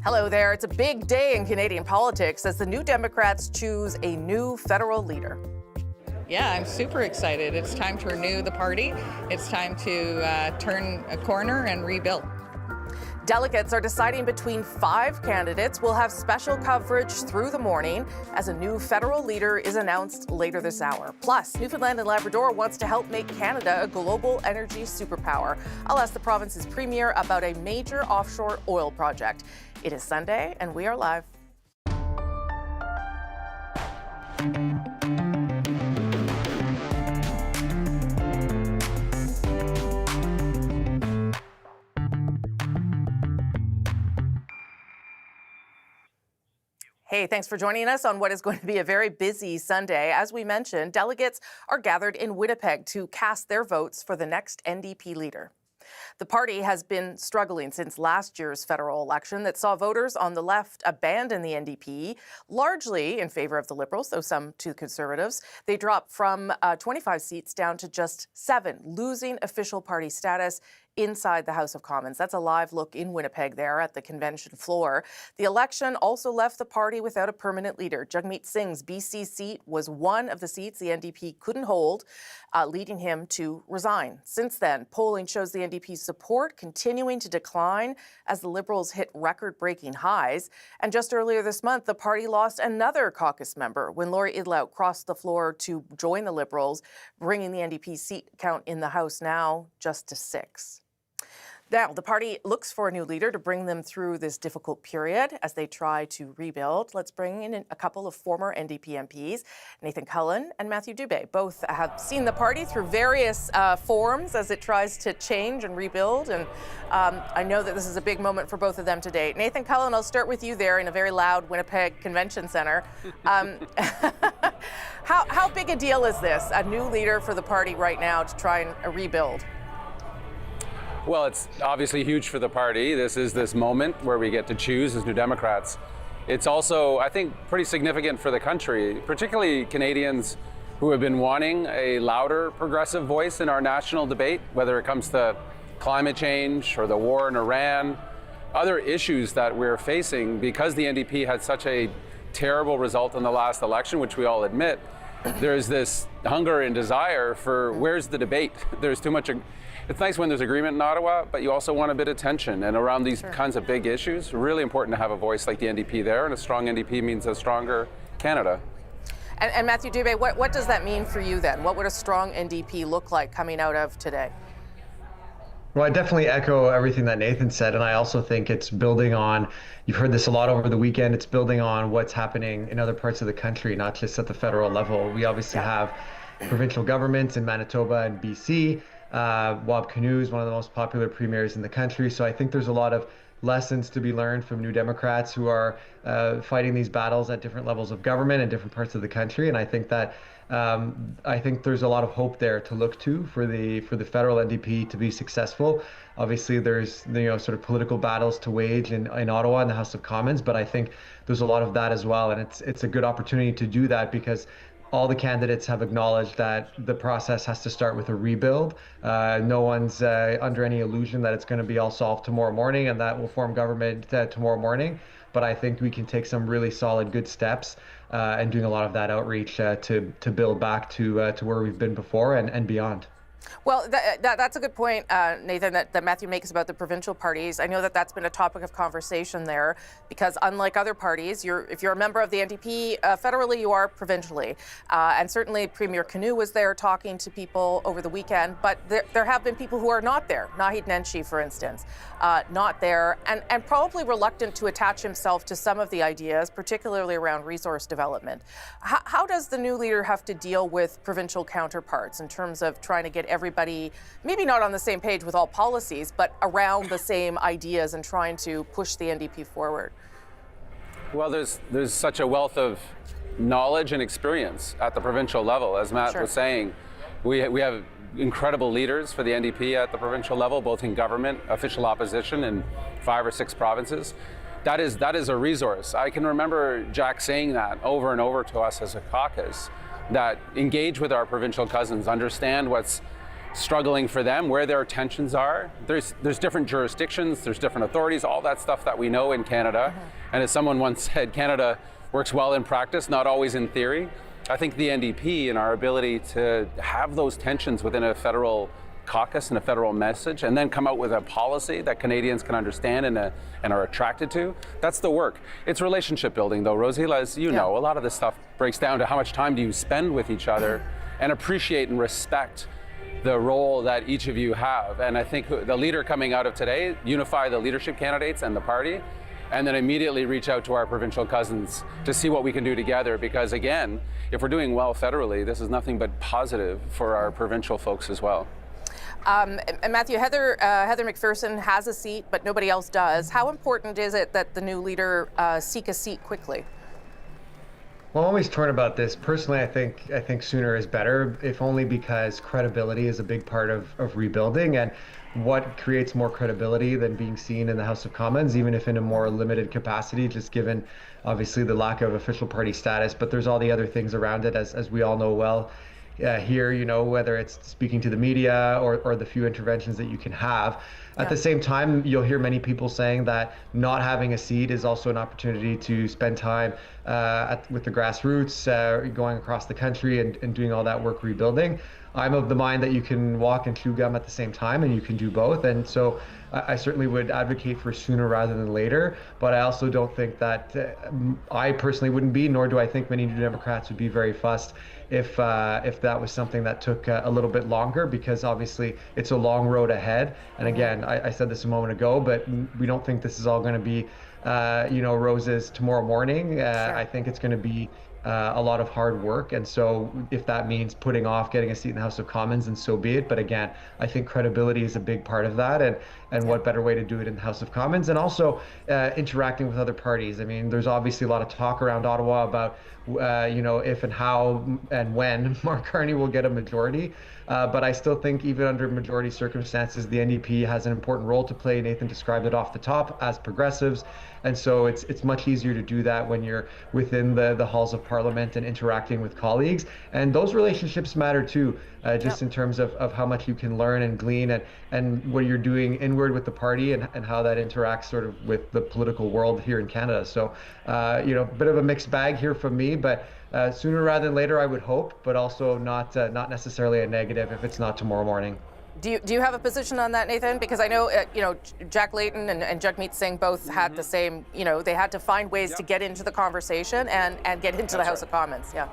Hello there. It's a big day in Canadian politics as the New Democrats choose a new federal leader. Yeah, I'm super excited. It's time to renew the party. It's time to turn a corner and rebuild. Delegates are deciding between 5 candidates. We'll have special coverage through the morning as a new federal leader is announced later this hour. Plus, Newfoundland and Labrador wants to help make Canada a global energy superpower. I'll ask the province's premier about a major offshore oil project. It is Sunday, and we are live. Hey, thanks for joining us on what is going to be a very busy Sunday. As we mentioned, delegates are gathered in Winnipeg to cast their votes for the next NDP leader. The party has been struggling since last year's federal election that saw voters on the left abandon the NDP, largely in favor of the Liberals, though some to Conservatives. They dropped from 25 seats down to just 7, losing official party status inside the House of Commons. That's a live look in Winnipeg there at the convention floor. The election also left the party without a permanent leader. Jagmeet Singh's BC seat was one of the seats the NDP couldn't hold, leading him to resign. Since then, polling shows the NDP's support continuing to decline as the Liberals hit record-breaking highs. And just earlier this month, the party lost another caucus member when Laurie Idlout crossed the floor to join the Liberals, bringing the NDP seat count in the House now just to 6. Now, the party looks for a new leader to bring them through this difficult period as they try to rebuild. Let's bring in a couple of former NDP MPs, Nathan Cullen and Matthew Dubé. Both have seen the party through various forms as it tries to change and rebuild. And I know that this is a big moment for both of them today. Nathan Cullen, I'll start with you there in a very loud Winnipeg Convention Centre. How big a deal is this, a new leader for the party right now to try and rebuild? Well, it's obviously huge for the party. This is this moment where we get to choose as New Democrats. It's also, I think, pretty significant for the country, particularly Canadians who have been wanting a louder progressive voice in our national debate, whether it comes to climate change or the war in Iran, other issues that we're facing because the NDP had such a terrible result in the last election, which we all admit. There's this hunger and desire for where's the debate? There's too much. It's nice when there's agreement in Ottawa, but you also want a bit of tension. And around these kinds of big issues, really important to have a voice like the NDP there. And a strong NDP means a stronger Canada. And Matthew Dubé, what does that mean for you then? What would a strong NDP look like coming out of today? Well, I definitely echo everything that Nathan said. And I also think it's building on, you've heard this a lot over the weekend, it's building on what's happening in other parts of the country, not just at the federal level. We obviously have provincial governments in Manitoba and BC. Wab Kinew is one of the most popular premiers in the country. So I think there's a lot of lessons to be learned from New Democrats who are fighting these battles at different levels of government in different parts of the country. And I think that there's a lot of hope there to look to for the federal NDP to be successful. Obviously, there's sort of political battles to wage in Ottawa in the House of Commons, but I think there's a lot of that as well. And it's a good opportunity to do that because all the candidates have acknowledged that the process has to start with a rebuild. No one's under any illusion that it's going to be all solved tomorrow morning and that we'll form government tomorrow morning. But I think we can take some really solid, good steps and doing a lot of that outreach to build back to where we've been before and beyond. Well, that's a good point, Nathan, that Matthew makes about the provincial parties. I know that that's been a topic of conversation there because unlike other parties, if you're a member of the NDP, federally you are provincially. And certainly Premier Kinew was there talking to people over the weekend, but there have been people who are not there. Naheed Nenshi, for instance, not there and probably reluctant to attach himself to some of the ideas, particularly around resource development. How does the new leader have to deal with provincial counterparts in terms of trying to get everybody, maybe not on the same page with all policies, but around the same ideas and trying to push the NDP forward? Well, there's such a wealth of knowledge and experience at the provincial level. As Matt was saying, we have incredible leaders for the NDP at the provincial level, both in government, official opposition in 5 or 6 provinces. That is a resource. I can remember Jack saying that over and over to us as a caucus, that engage with our provincial cousins, understand what's struggling for them, where their tensions are. There's different jurisdictions, there's different authorities, all that stuff that we know in Canada. And as someone once said, Canada works well in practice, not always in theory. I think the NDP and our ability to have those tensions within a federal caucus and a federal message, and then come out with a policy that Canadians can understand and are attracted to, that's the work. It's relationship building though, Rosie, as you know, a lot of this stuff breaks down to how much time do you spend with each other and appreciate and respect the role that each of you have. And I think the leader coming out of today, unify the leadership candidates and the party, and then immediately reach out to our provincial cousins to see what we can do together. Because again, if we're doing well federally, this is nothing but positive for our provincial folks as well. And Matthew, Heather McPherson has a seat, but nobody else does. How important is it that the new leader seek a seat quickly? Well, I'm always torn about this. Personally, I think sooner is better, if only because credibility is a big part of rebuilding. And what creates more credibility than being seen in the House of Commons, even if in a more limited capacity, just given obviously the lack of official party status, but there's all the other things around it, as we all know well here, you know, whether it's speaking to the media or the few interventions that you can have. At the same time, you'll hear many people saying that not having a seat is also an opportunity to spend time with the grassroots, going across the country and doing all that work rebuilding. I'm of the mind that you can walk and chew gum at the same time, and you can do both. And so I certainly would advocate for sooner rather than later. But I also don't think that I personally wouldn't be, nor do I think many New Democrats would be very fussed if that was something that took a little bit longer, because obviously it's a long road ahead. And again, I said this a moment ago, but we don't think this is all going to be, roses tomorrow morning. I think it's going to be a lot of hard work. And so if that means putting off getting a seat in the House of Commons, then so be it. But again, I think credibility is a big part of that. And what better way to do it in the House of Commons, and also interacting with other parties. I mean, there's obviously a lot of talk around Ottawa about, if and how and when Mark Carney will get a majority. But I still think even under majority circumstances, the NDP has an important role to play. Nathan described it off the top as progressives. And so it's much easier to do that when you're within the halls of Parliament and interacting with colleagues. And those relationships matter too, just in terms of how much you can learn and glean and what you're doing inward with the party and how that interacts sort of with the political world here in Canada. So, bit of a mixed bag here from me, but sooner rather than later, I would hope, but also not necessarily a negative if it's not tomorrow morning. Do you have a position on that, Nathan? Because I know, Jack Layton and Jagmeet Singh both had the same, they had to find ways to get into the conversation and get into the House of Commons. Yeah.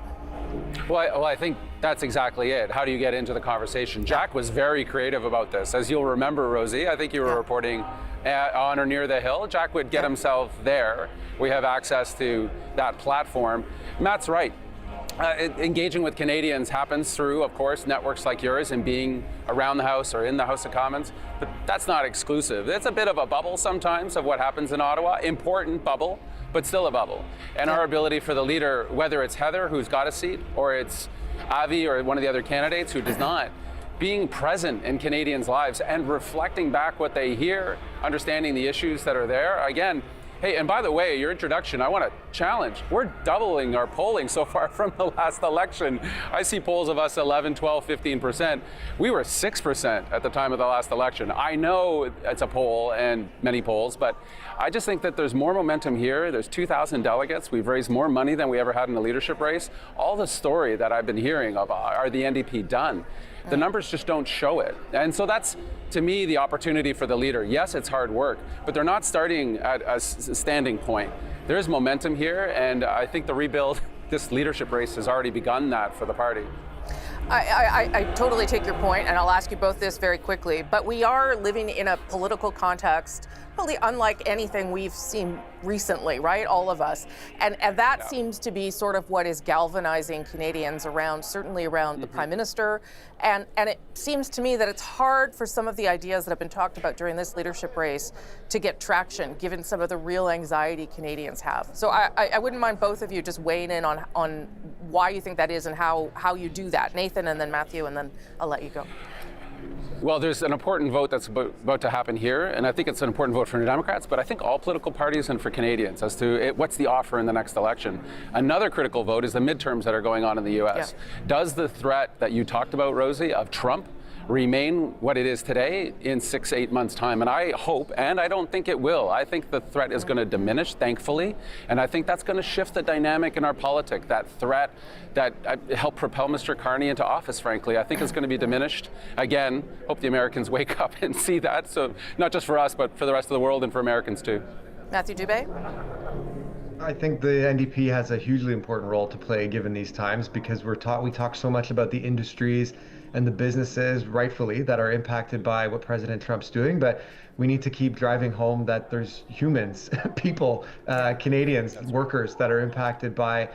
Well, I think that's exactly it. How do you get into the conversation? Jack was very creative about this. As you'll remember, Rosie, I think you were reporting on or near the Hill. Jack would get himself there. We have access to that platform. Matt's right. Engaging with Canadians happens through, of course, networks like yours and being around the House or in the House of Commons, but that's not exclusive. It's a bit of a bubble sometimes of what happens in Ottawa, important bubble, but still a bubble. And our ability for the leader, whether it's Heather, who's got a seat, or it's Avi or one of the other candidates who does not, being present in Canadians' lives and reflecting back what they hear, understanding the issues that are there. Again, hey, and by the way, your introduction, I want to challenge. We're doubling our polling so far from the last election. I see polls of us 11, 12, 15%. We were 6% at the time of the last election. I know it's a poll and many polls, but I just think that there's more momentum here. There's 2,000 delegates. We've raised more money than we ever had in the leadership race. All the story that I've been hearing of, are the NDP done? The numbers just don't show it. And so that's, to me, the opportunity for the leader. Yes, it's hard work, but they're not starting at a standing point. There's momentum here, and I think the rebuild, this leadership race has already begun that for the party. I totally take your point, and I'll ask you both this very quickly, but we are living in a political context really unlike anything we've seen recently, right? All of us. And that seems to be sort of what is galvanizing Canadians around, certainly around the Prime Minister. And it seems to me that it's hard for some of the ideas that have been talked about during this leadership race to get traction, given some of the real anxiety Canadians have. So I wouldn't mind both of you just weighing in on why you think that is and how you do that. Nathan and then Matthew, and then I'll let you go. Well, there's an important vote that's about to happen here, and I think it's an important vote for New Democrats, but I think all political parties and for Canadians as to what's the offer in the next election. Another critical vote is the midterms that are going on in the U.S. Yeah. Does the threat that you talked about, Rosie, of Trump remain what it is today in 6-8 months' time. And I hope, and I don't think it will, I think the threat is going to diminish, thankfully, and I think that's going to shift the dynamic in our politics. That threat that helped propel Mr. Carney into office, frankly, I think is going to be diminished. Again, hope the Americans wake up and see that, so not just for us, but for the rest of the world and for Americans too. Matthew Dubé? I think the NDP has a hugely important role to play given these times, because we talk so much about the industries and the businesses, rightfully, that are impacted by what President Trump's doing, but we need to keep driving home that there's humans, people, Canadians, workers that are impacted by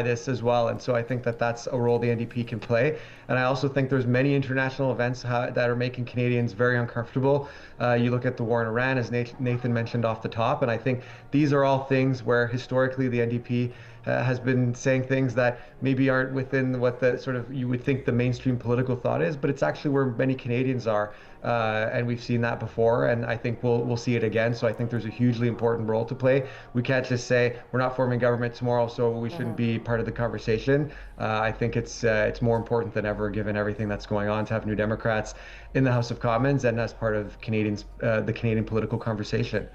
this as well. And so I think that that's a role the NDP can play. And I also think there's many international events that are making Canadians very uncomfortable. You look at the war in Iran, as Nathan mentioned off the top, and I think these are all things where historically the NDP has been saying things that maybe aren't within what the sort of you would think the mainstream political thought is, but it's actually where many Canadians are, and we've seen that before, and I think we'll see it again. So I think there's a hugely important role to play. We can't just say we're not forming government tomorrow, so we shouldn't be part of the conversation. I think it's more important than ever, given everything that's going on, to have New Democrats in the House of Commons and as part of the Canadian political conversation.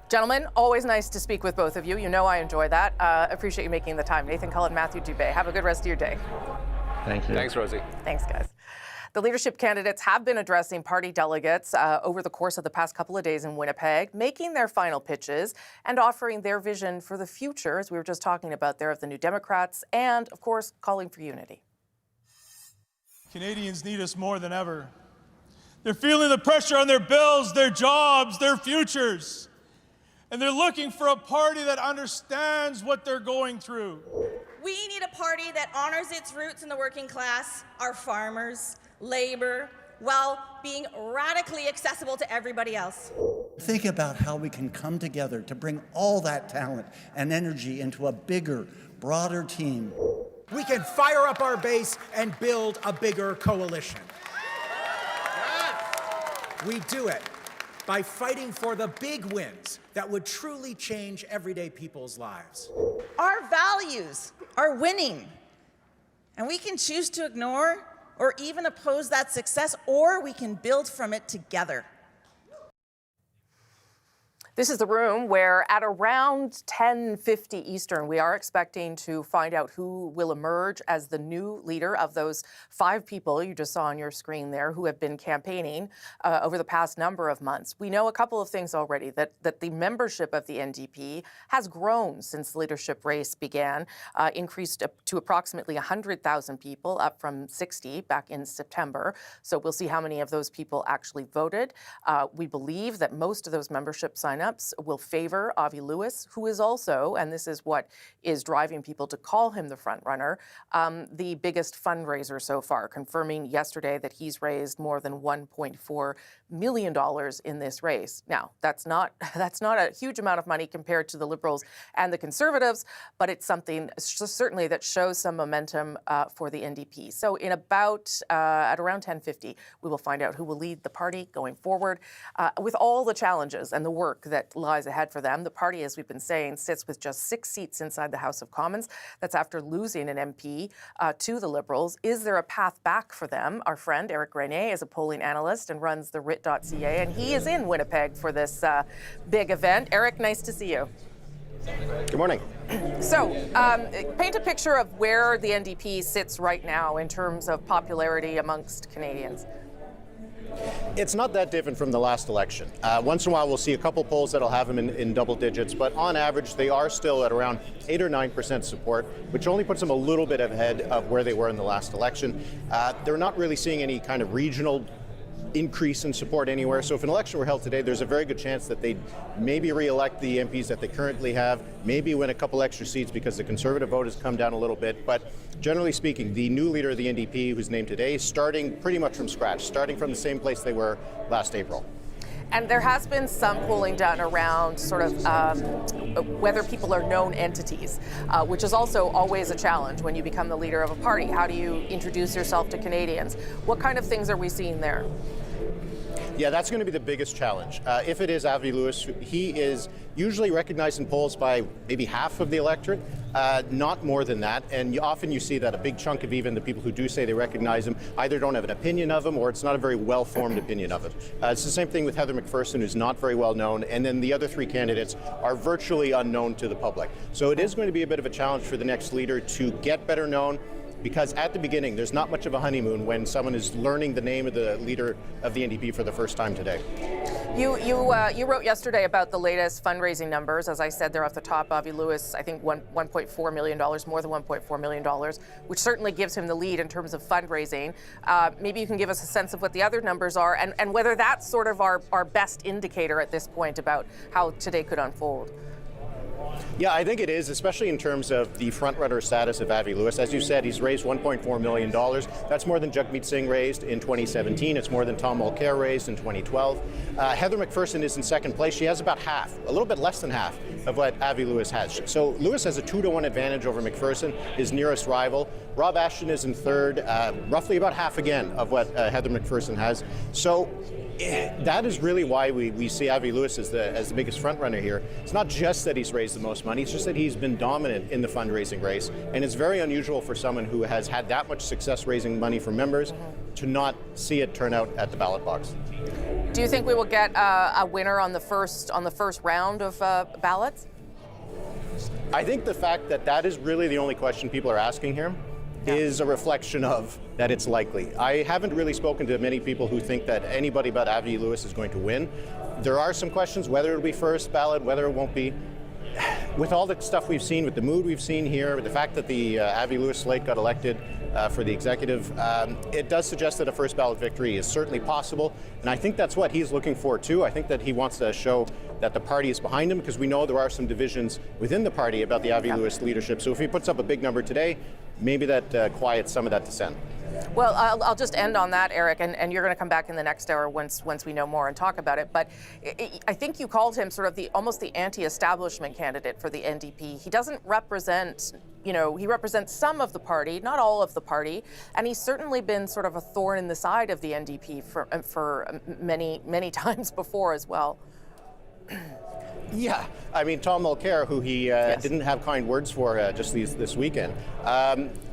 Gentlemen, always nice to speak with both of you. You know I enjoy that. Appreciate you making the time. Nathan Cullen, Matthew Dubé. Have a good rest of your day. Thank you. Thanks, Rosie. Thanks, guys. The leadership candidates have been addressing party delegates over the course of the past couple of days in Winnipeg, making their final pitches and offering their vision for the future, as we were just talking about there, of the New Democrats, and, of course, calling for unity. Canadians need us more than ever. They're feeling the pressure on their bills, their jobs, their futures. And they're looking for a party that understands what they're going through. We need a party that honors its roots in the working class, our farmers, labor, while being radically accessible to everybody else. Think about how we can come together to bring all that talent and energy into a bigger, broader team. We can fire up our base and build a bigger coalition. We do it by fighting for the big wins that would truly change everyday people's lives. Our values are winning, and we can choose to ignore or even oppose that success, or we can build from it together. This is the room where at around 10:50 Eastern, we are expecting to find out who will emerge as the new leader of those 5 people you just saw on your screen there who have been campaigning over the past number of months. We know a couple of things already, that the membership of the NDP has grown since the leadership race began, increased up to approximately 100,000 people, up from 60 back in September. So we'll see how many of those people actually voted. We believe that most of those membership signups will favor Avi Lewis, who is also, and this is what is driving people to call him the front runner, the biggest fundraiser so far, confirming yesterday that he's raised more than $1.4 million in this race. Now, that's not a huge amount of money compared to the Liberals and the Conservatives, but it's something certainly that shows some momentum for the NDP. So in at around 10:50, we will find out who will lead the party going forward. With all the challenges and the work that lies ahead for them, the party, as we've been saying, sits with just 6 seats inside the House of Commons. That's after losing an MP to the Liberals. Is there a path back for them? Our friend Eric Grenier is a polling analyst and runs the RIT.ca, and he is in Winnipeg for this big event. Eric, nice to see you. Good morning. So, paint a picture of where the NDP sits right now in terms of popularity amongst Canadians. It's not that different from the last election. Once in a while, we'll see a couple polls that'll have them in double digits, but on average, they are still at around 8 or 9% support, which only puts them a little bit ahead of where they were in the last election. They're not really seeing any kind of regional increase in support anywhere. So if an election were held today, there's a very good chance that they'd maybe re-elect the MPs that they currently have, maybe win a couple extra seats because the Conservative vote has come down a little bit. But generally speaking, the new leader of the NDP, who's named today, starting pretty much from scratch, starting from the same place they were last April. And there has been some polling done around sort of whether people are known entities, which is also always a challenge when you become the leader of a party. How do you introduce yourself to Canadians? What kind of things are we seeing there? Yeah, that's going to be the biggest challenge. If it is Avi Lewis, he is usually recognized in polls by maybe half of the electorate, not more than that. And often you see that a big chunk of even the people who do say they recognize him either don't have an opinion of him or it's not a very well-formed opinion of him. It's the same thing with Heather McPherson, who's not very well known, and then the other three candidates are virtually unknown to the public. So it is going to be a bit of a challenge for the next leader to get better known, because at the beginning, there's not much of a honeymoon when someone is learning the name of the leader of the NDP for the first time today. You wrote yesterday about the latest fundraising numbers. As I said, they're off the top. Avi Lewis, I think $1.4 million, more than $1.4 million, which certainly gives him the lead in terms of fundraising. Maybe you can give us a sense of what the other numbers are and whether that's sort of our best indicator at this point about how today could unfold. Yeah, I think it is, especially in terms of the front-runner status of Avi Lewis. As you said, he's raised $1.4 million. That's more than Jagmeet Singh raised in 2017. It's more than Tom Mulcair raised in 2012. Heather McPherson is in second place. She has about half, a little bit less than half, of what Avi Lewis has. So Lewis has a 2-to-1 advantage over McPherson, his nearest rival. Rob Ashton is in third, roughly about half again of what Heather McPherson has. So that is really why we see Avi Lewis as the biggest front runner here. It's not just that he's raised the most money, it's just that he's been dominant in the fundraising race. And it's very unusual for someone who has had that much success raising money for members to not see it turn out at the ballot box. Do you think we will get a winner on the first round of ballots? I think the fact that that is really the only question people are asking here is a reflection of that it's likely. I haven't really spoken to many people who think that anybody but Avi Lewis is going to win. There are some questions whether it'll be first ballot, whether it won't be. With all the stuff we've seen, with the mood we've seen here, with the fact that the Avi Lewis slate got elected for the executive, it does suggest that a first ballot victory is certainly possible. And I think that's what he's looking for too. I think that he wants to show that the party is behind him, because we know there are some divisions within the party about the Avi Lewis leadership. So if he puts up a big number today, maybe that quiets some of that dissent. Well, I'll just end on that, Eric, and you're going to come back in the next hour once we know more and talk about it. But I think you called him sort of almost the anti-establishment candidate for the NDP. He doesn't represent, he represents some of the party, not all of the party, and he's certainly been sort of a thorn in the side of the NDP for many, many times before as well. Yeah, I mean, Tom Mulcair, who he didn't have kind words for just this weekend,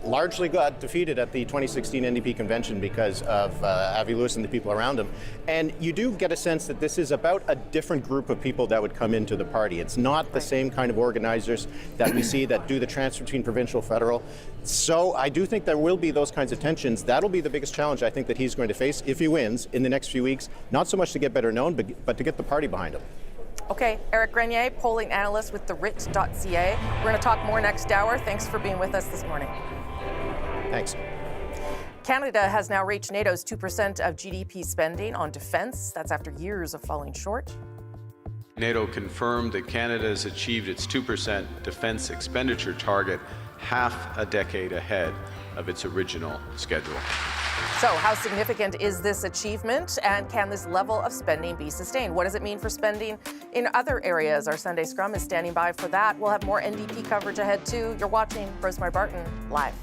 largely got defeated at the 2016 NDP convention because of Avi Lewis and the people around him. And you do get a sense that this is about a different group of people that would come into the party. It's not the same kind of organizers that we see that do the transfer between provincial, federal. So I do think there will be those kinds of tensions. That'll be the biggest challenge I think that he's going to face if he wins in the next few weeks, not so much to get better known, but to get the party behind him. Okay, Eric Grenier, polling analyst with TheWrit.ca. We're going to talk more next hour. Thanks for being with us this morning. Thanks. Canada has now reached NATO's 2% of GDP spending on defense. That's after years of falling short. NATO confirmed that Canada has achieved its 2% defense expenditure target half a decade ahead of its original schedule. So how significant is this achievement, and can this level of spending be sustained? What does it mean for spending in other areas? Our Sunday Scrum is standing by for that. We'll have more NDP coverage ahead too. You're watching Rosemary Barton live.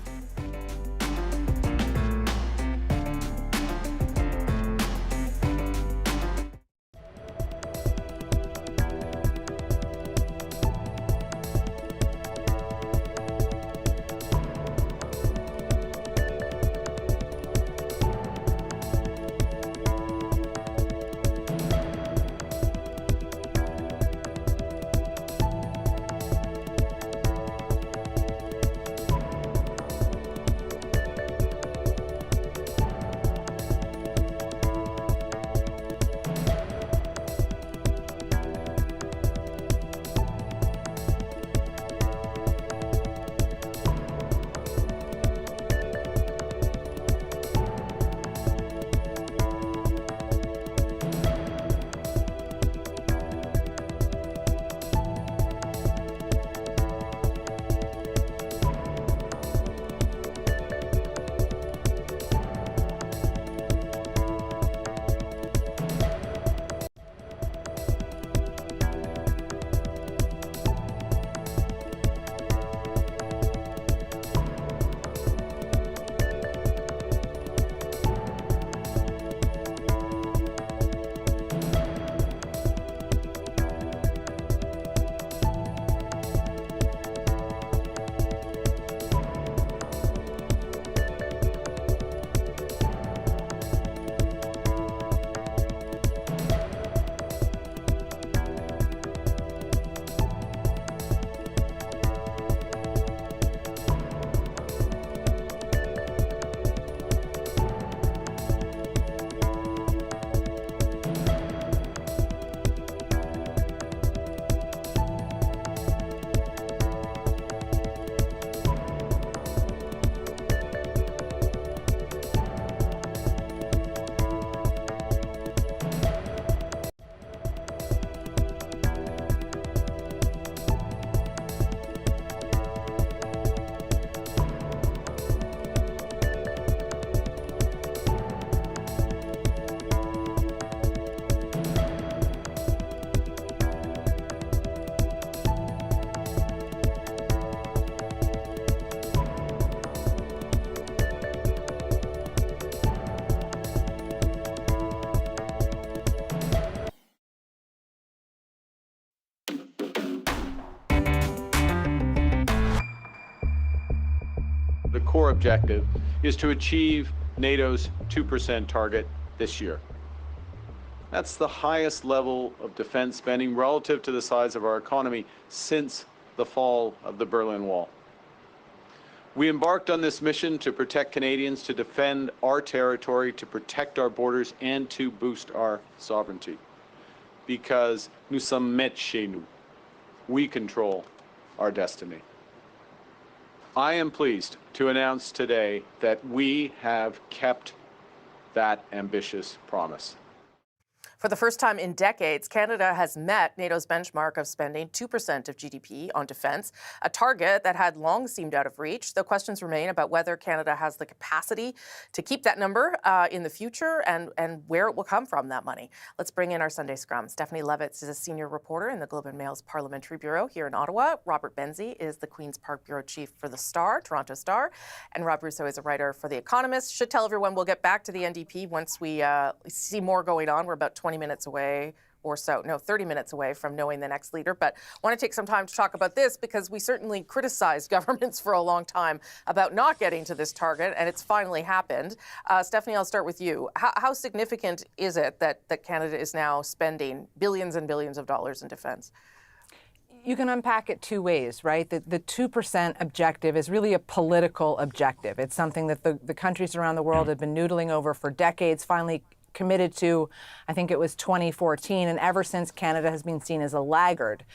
the core objective is to achieve NATO's 2% target this year. That's the highest level of defense spending relative to the size of our economy since the fall of the Berlin Wall. We embarked on this mission to protect Canadians, to defend our territory, to protect our borders, and to boost our sovereignty. Because nous sommes maîtres chez nous. We control our destiny. I am pleased to announce today that we have kept that ambitious promise. For the first time in decades, Canada has met NATO's benchmark of spending 2% of GDP on defence, a target that had long seemed out of reach, though questions remain about whether Canada has the capacity to keep that number in the future and where it will come from, that money. Let's bring in our Sunday Scrum. Stephanie Levitz is a senior reporter in the Globe and Mail's Parliamentary Bureau here in Ottawa. Robert Benzie is the Queen's Park Bureau Chief for the Star, Toronto Star. And Rob Russo is a writer for The Economist. Should tell everyone we'll get back to the NDP once we see more going on. We're about 20 minutes away or so, 30 minutes away from knowing the next leader. But I want to take some time to talk about this because we certainly criticized governments for a long time about not getting to this target, and it's finally happened. Stephanie, I'll start with you. How significant is it that Canada is now spending billions and billions of dollars in defense? You can unpack it two ways, right? The 2% objective is really a political objective. It's something that the countries around the world have been noodling over for decades, finally committed to, I think it was 2014, and ever since Canada has been seen as a laggard.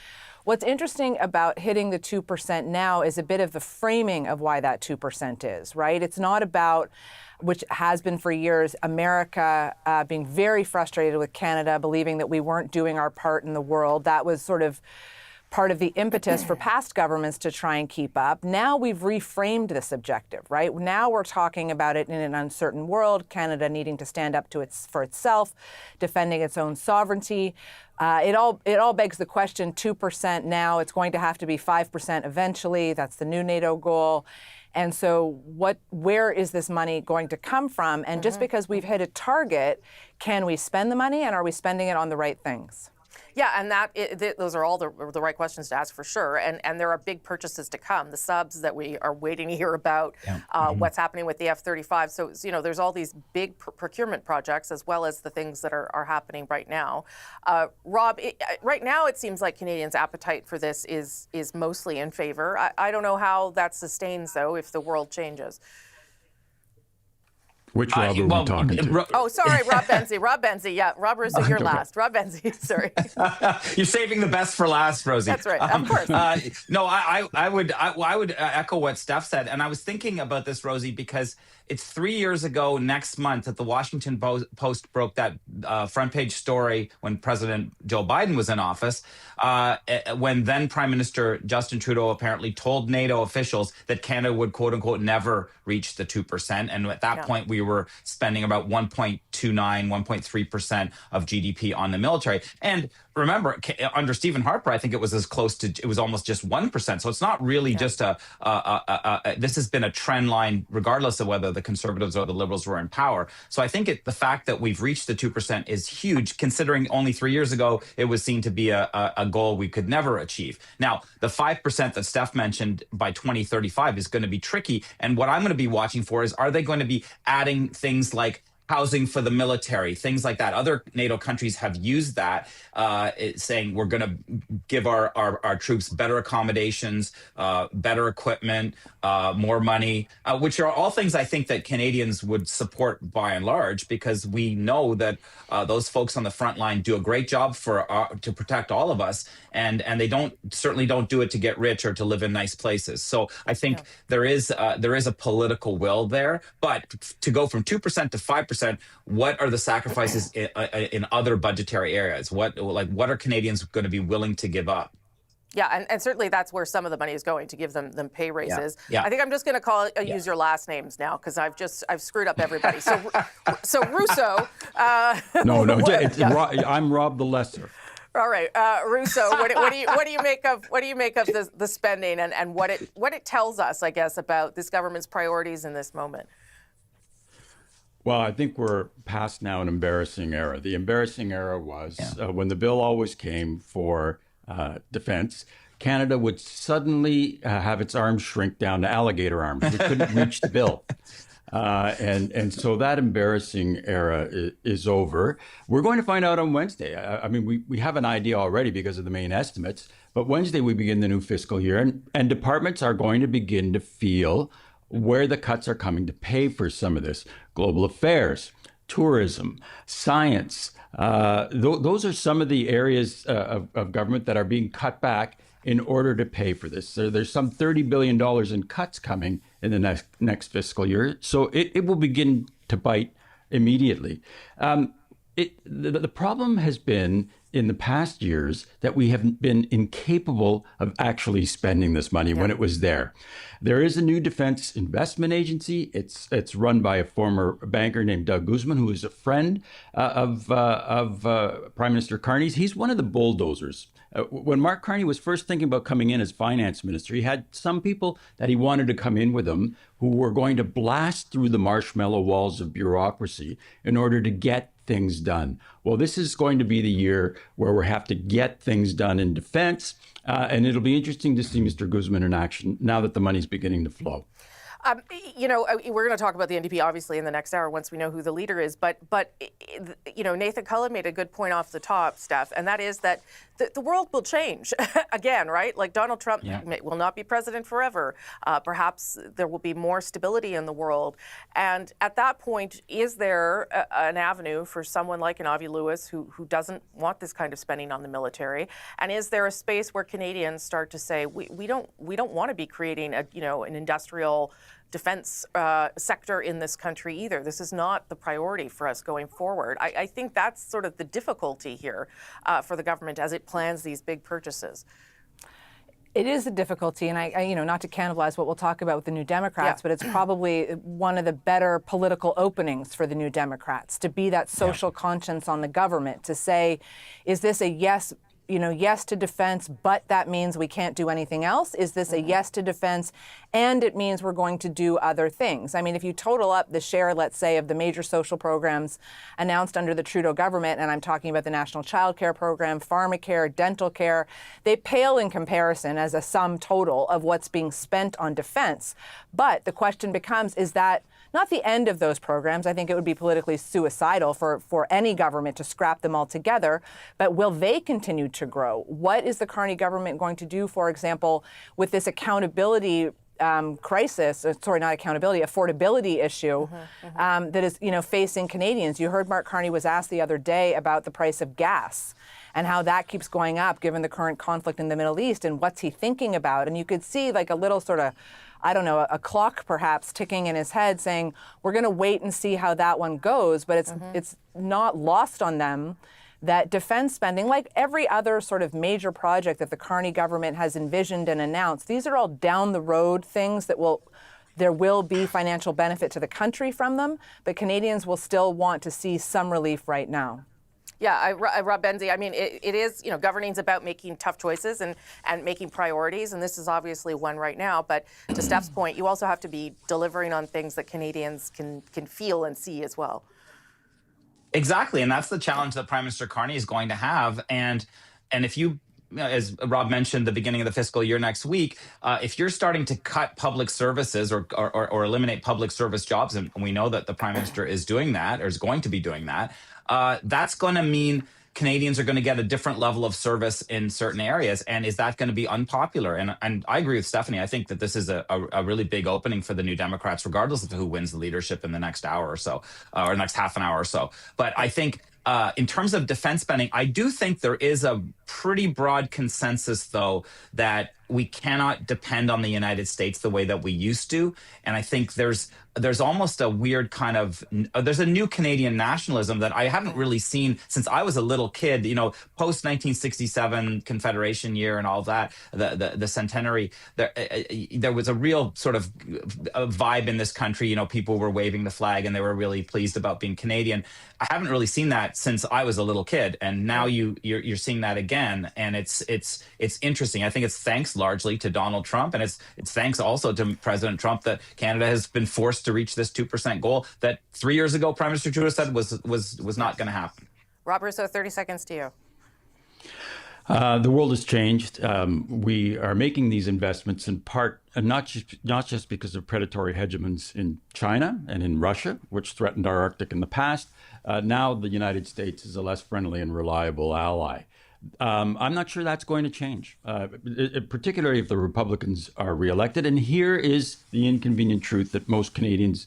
What's interesting about hitting the 2% now is a bit of the framing of why that 2% is, right? It's not about, which has been for years, America being very frustrated with Canada, believing that we weren't doing our part in the world. That was sort of part of the impetus for past governments to try and keep up. Now we've reframed this objective, right? Now we're talking about it in an uncertain world, Canada needing to stand up for itself, defending its own sovereignty. It all begs the question, 2% now, it's going to have to be 5% eventually. That's the new NATO goal. And so where is this money going to come from? And just because we've hit a target, can we spend the money, and are we spending it on the right things? Yeah, and those are all the right questions to ask for sure. And there are big purchases to come. The subs that we are waiting to hear about, what's happening with the F-35. So, there's all these big procurement projects as well as the things that are happening right now. Rob, right now it seems like Canadians' appetite for this is mostly in favor. I don't know how that sustains, though, if the world changes. Which Rob are we talking to? Oh, sorry, Rob Benzie. Rob Benzie, yeah. Rob Russo, you're last. Rob Benzie, sorry. You're saving the best for last, Rosie. That's right, of course. No, I would echo what Steph said. And I was thinking about this, Rosie, because it's 3 years ago next month that the Washington Post broke that front page story when President Joe Biden was in office, when then Prime Minister Justin Trudeau apparently told NATO officials that Canada would, quote unquote, never reach the 2%. And at that point, we were spending about 1.29, 1.3% of GDP on the military. And remember, under Stephen Harper, I think it was it was almost just 1%. So it's not really just this has been a trend line, regardless of whether the Conservatives or the Liberals were in power. So I think the fact that we've reached the 2% is huge, considering only 3 years ago, it was seen to be a goal we could never achieve. Now, the 5% that Steph mentioned by 2035 is going to be tricky. And what I'm going to be watching for is, are they going to be adding things like housing for the military, things like that? Other NATO countries have used that, saying we're going to give our troops better accommodations, better equipment, more money, which are all things I think that Canadians would support by and large, because we know that those folks on the front line do a great job to protect all of us, and they certainly don't do it to get rich or to live in nice places. So I think there is a political will there, but to go from 2% to 5%, what are the sacrifices in other budgetary areas? What are Canadians going to be willing to give up? Yeah, and certainly that's where some of the money is going, to give them pay raises. Yeah. I think I'm just going to use your last names now, because I've screwed up everybody. So Russo. No, I'm Rob the Lesser. All right, Russo. What do you make of the spending and what it tells us, I guess, about this government's priorities in this moment? Well, I think we're past now an embarrassing era. The embarrassing era was when the bill always came for defense, Canada would suddenly have its arms shrink down to alligator arms. We couldn't reach the bill. And so that embarrassing era is over. We're going to find out on Wednesday. I mean, we have an idea already because of the main estimates, but Wednesday we begin the new fiscal year, and departments are going to begin to feel where the cuts are coming to pay for some of this. Global affairs, tourism, science. Those are some of the areas of government that are being cut back in order to pay for this. So there's some $30 billion in cuts coming in the next fiscal year. So it will begin to bite immediately. The problem has been in the past years that we have been incapable of actually spending this money when it was there. There is a new defense investment agency. It's run by a former banker named Doug Guzman, who is a friend of Prime Minister Carney's. He's one of the bulldozers. When Mark Carney was first thinking about coming in as finance minister, he had some people that he wanted to come in with him who were going to blast through the marshmallow walls of bureaucracy in order to get things done. Well, this is going to be the year where we have to get things done in defense, and it'll be interesting to see Mr. Guzman in action now that the money's beginning to flow. You know, we're going to talk about the NDP obviously in the next hour once we know who the leader is. But you know, Nathan Cullen made a good point off the top, Steph, and that is that the world will change again, right? Like Donald Trump will not be president forever. Perhaps there will be more stability in the world. And at that point, is there an avenue for someone like an Avi Lewis who doesn't want this kind of spending on the military? And is there a space where Canadians start to say, we don't want to be creating an industrial defense sector in this country either. This is not the priority for us going forward. I think that's sort of the difficulty here for the government as it plans these big purchases. It is a difficulty, and I not to cannibalize what we'll talk about with the New Democrats, but it's probably one of the better political openings for the New Democrats to be that social conscience on the government, to say, is this a yes to defense, but that means we can't do anything else? Is this a yes to defense and it means we're going to do other things? I mean, if you total up the share, let's say, of the major social programs announced under the Trudeau government, and I'm talking about the National Child Care Program, pharmacare, dental care, they pale in comparison as a sum total of what's being spent on defense. But the question becomes, is that not the end of those programs? I think it would be politically suicidal for any government to scrap them altogether, but will they continue to grow? What is the Carney government going to do, for example, with this accountability crisis, affordability issue that is, facing Canadians? You heard Mark Carney was asked the other day about the price of gas and how that keeps going up given the current conflict in the Middle East, and what's he thinking about? And you could see like a little sort of, a clock perhaps ticking in his head saying, we're going to wait and see how that one goes. But it's not lost on them that defense spending, like every other sort of major project that the Carney government has envisioned and announced, these are all down the road things that there will be financial benefit to the country from them, but Canadians will still want to see some relief right now. Yeah, Rob Benzie, I mean, it is, governing's about making tough choices and making priorities, and this is obviously one right now. But to Steph's point, you also have to be delivering on things that Canadians can feel and see as well. Exactly, and that's the challenge that Prime Minister Carney is going to have. And if you, as Rob mentioned, the beginning of the fiscal year next week, if you're starting to cut public services or eliminate public service jobs, and we know that the Prime Minister is doing that or is going to be doing that, that's going to mean Canadians are going to get a different level of service in certain areas. And is that going to be unpopular? And I agree with Stephanie. I think that this is a really big opening for the New Democrats, regardless of who wins the leadership in the next hour or so, or next half an hour or so. But I think in terms of defense spending, I do think there is a pretty broad consensus, though, that we cannot depend on the United States the way that we used to. And I think there's almost a weird kind of, there's a new Canadian nationalism that I haven't really seen since I was a little kid, post 1967 Confederation year and all that, the centenary. There was a real sort of a vibe in this country. People were waving the flag and they were really pleased about being Canadian. I haven't really seen that since I was a little kid, and now you're seeing that again, and it's interesting. I think it's thanks largely to Donald Trump, and it's thanks also to President Trump that Canada has been forced to reach this 2% goal that 3 years ago Prime Minister Trudeau said was not going to happen. Rob Russo, 30 seconds to you. The world has changed. We are making these investments in part, not just because of predatory hegemons in China and in Russia, which threatened our Arctic in the past. Now the United States is a less friendly and reliable ally. I'm not sure that's going to change, particularly if the Republicans are reelected. And here is the inconvenient truth that most Canadians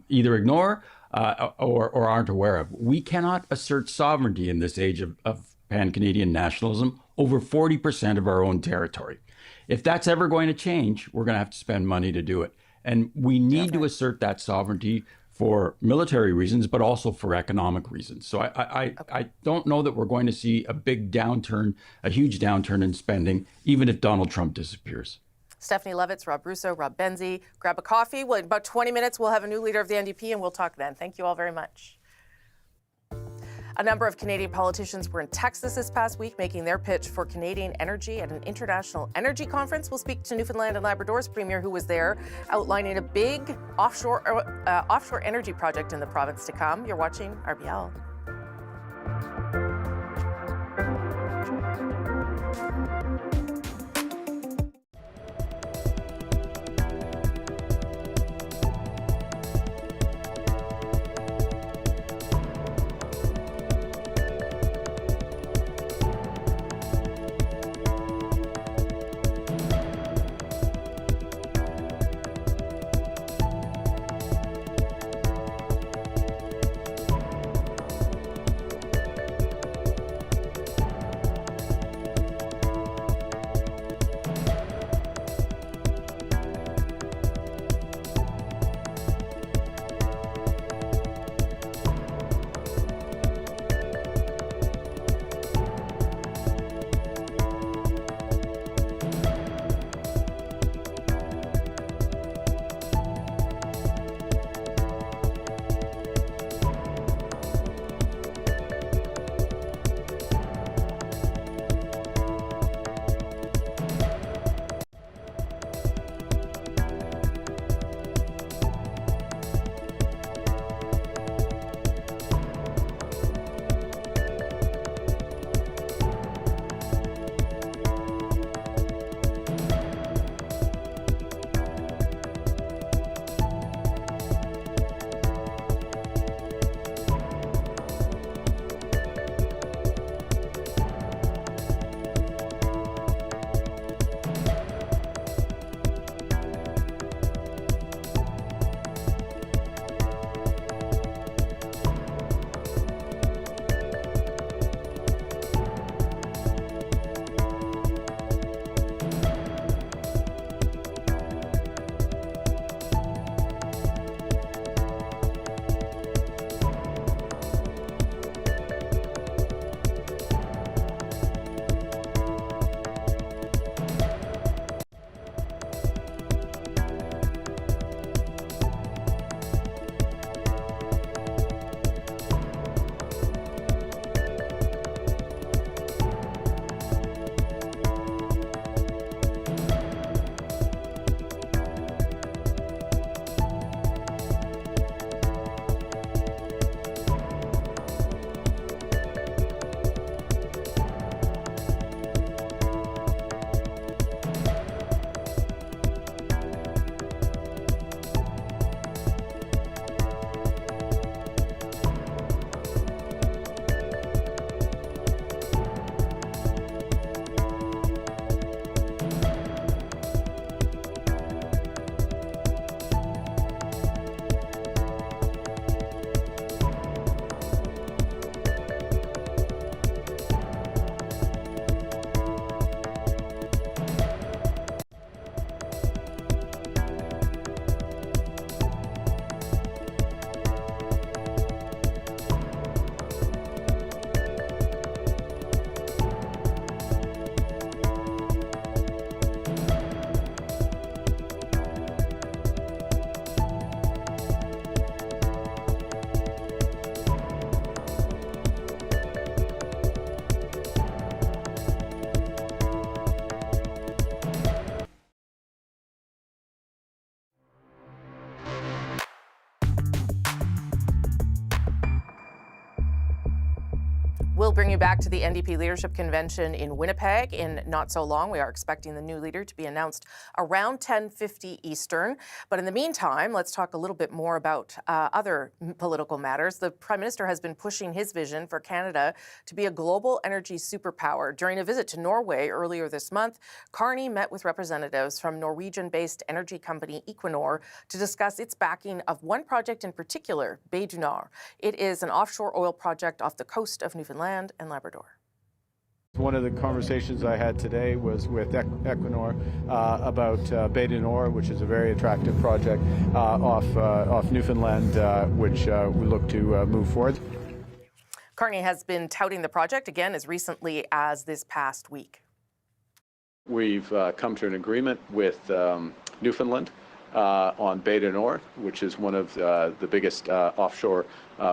either ignore or aren't aware of. We cannot assert sovereignty in this age of pan-Canadian nationalism over 40% of our own territory. If that's ever going to change, we're going to have to spend money to do it. And we need to assert that sovereignty for military reasons, but also for economic reasons. So I don't know that we're going to see a big downturn, a huge downturn in spending, even if Donald Trump disappears. Stephanie Levitz, Rob Russo, Rob Benzie, grab a coffee. Well, in about 20 minutes, we'll have a new leader of the NDP, and we'll talk then. Thank you all very much. A number of Canadian politicians were in Texas this past week making their pitch for Canadian energy at an international energy conference. We'll speak to Newfoundland and Labrador's premier who was there, outlining a big offshore energy project in the province to come. You're watching RBL. bring you back to the NDP Leadership Convention in Winnipeg in not so long. We are expecting the new leader to be announced around 10:50 Eastern. But in the meantime, let's talk a little bit more about other political matters. The Prime Minister has been pushing his vision for Canada to be a global energy superpower. During a visit to Norway earlier this month, Carney met with representatives from Norwegian-based energy company Equinor to discuss its backing of one project in particular, Bay du Nord. It is an offshore oil project off the coast of Newfoundland and Labrador. One of the conversations I had today was with Equinor about Bay du Nord, which is a very attractive project off Newfoundland, which we look to move forward. Carney has been touting the project again as recently as this past week. We've come to an agreement with Newfoundland on Bay du Nord, which is one of the biggest offshore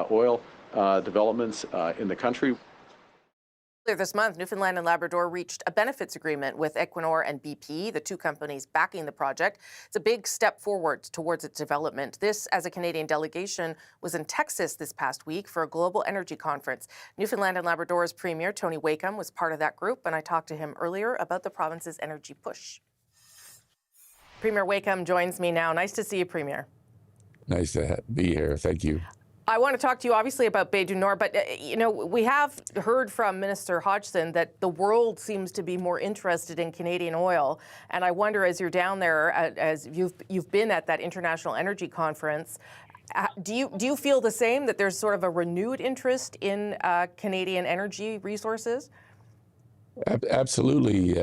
oil developments in the country. Earlier this month, Newfoundland and Labrador reached a benefits agreement with Equinor and BP, the two companies backing the project. It's a big step forward towards its development. This, as a Canadian delegation, was in Texas this past week for a global energy conference. Newfoundland and Labrador's Premier, Tony Wakeham, was part of that group, and I talked to him earlier about the province's energy push. Premier Wakeham joins me now. Nice to see you, Premier. Nice to be here. Thank you. I want to talk to you obviously about Bay du Nord, but we have heard from Minister Hodgson that the world seems to be more interested in Canadian oil, and I wonder, as you're down there, as you've been at that international energy conference, do you feel the same, that there's sort of a renewed interest in Canadian energy resources? Absolutely.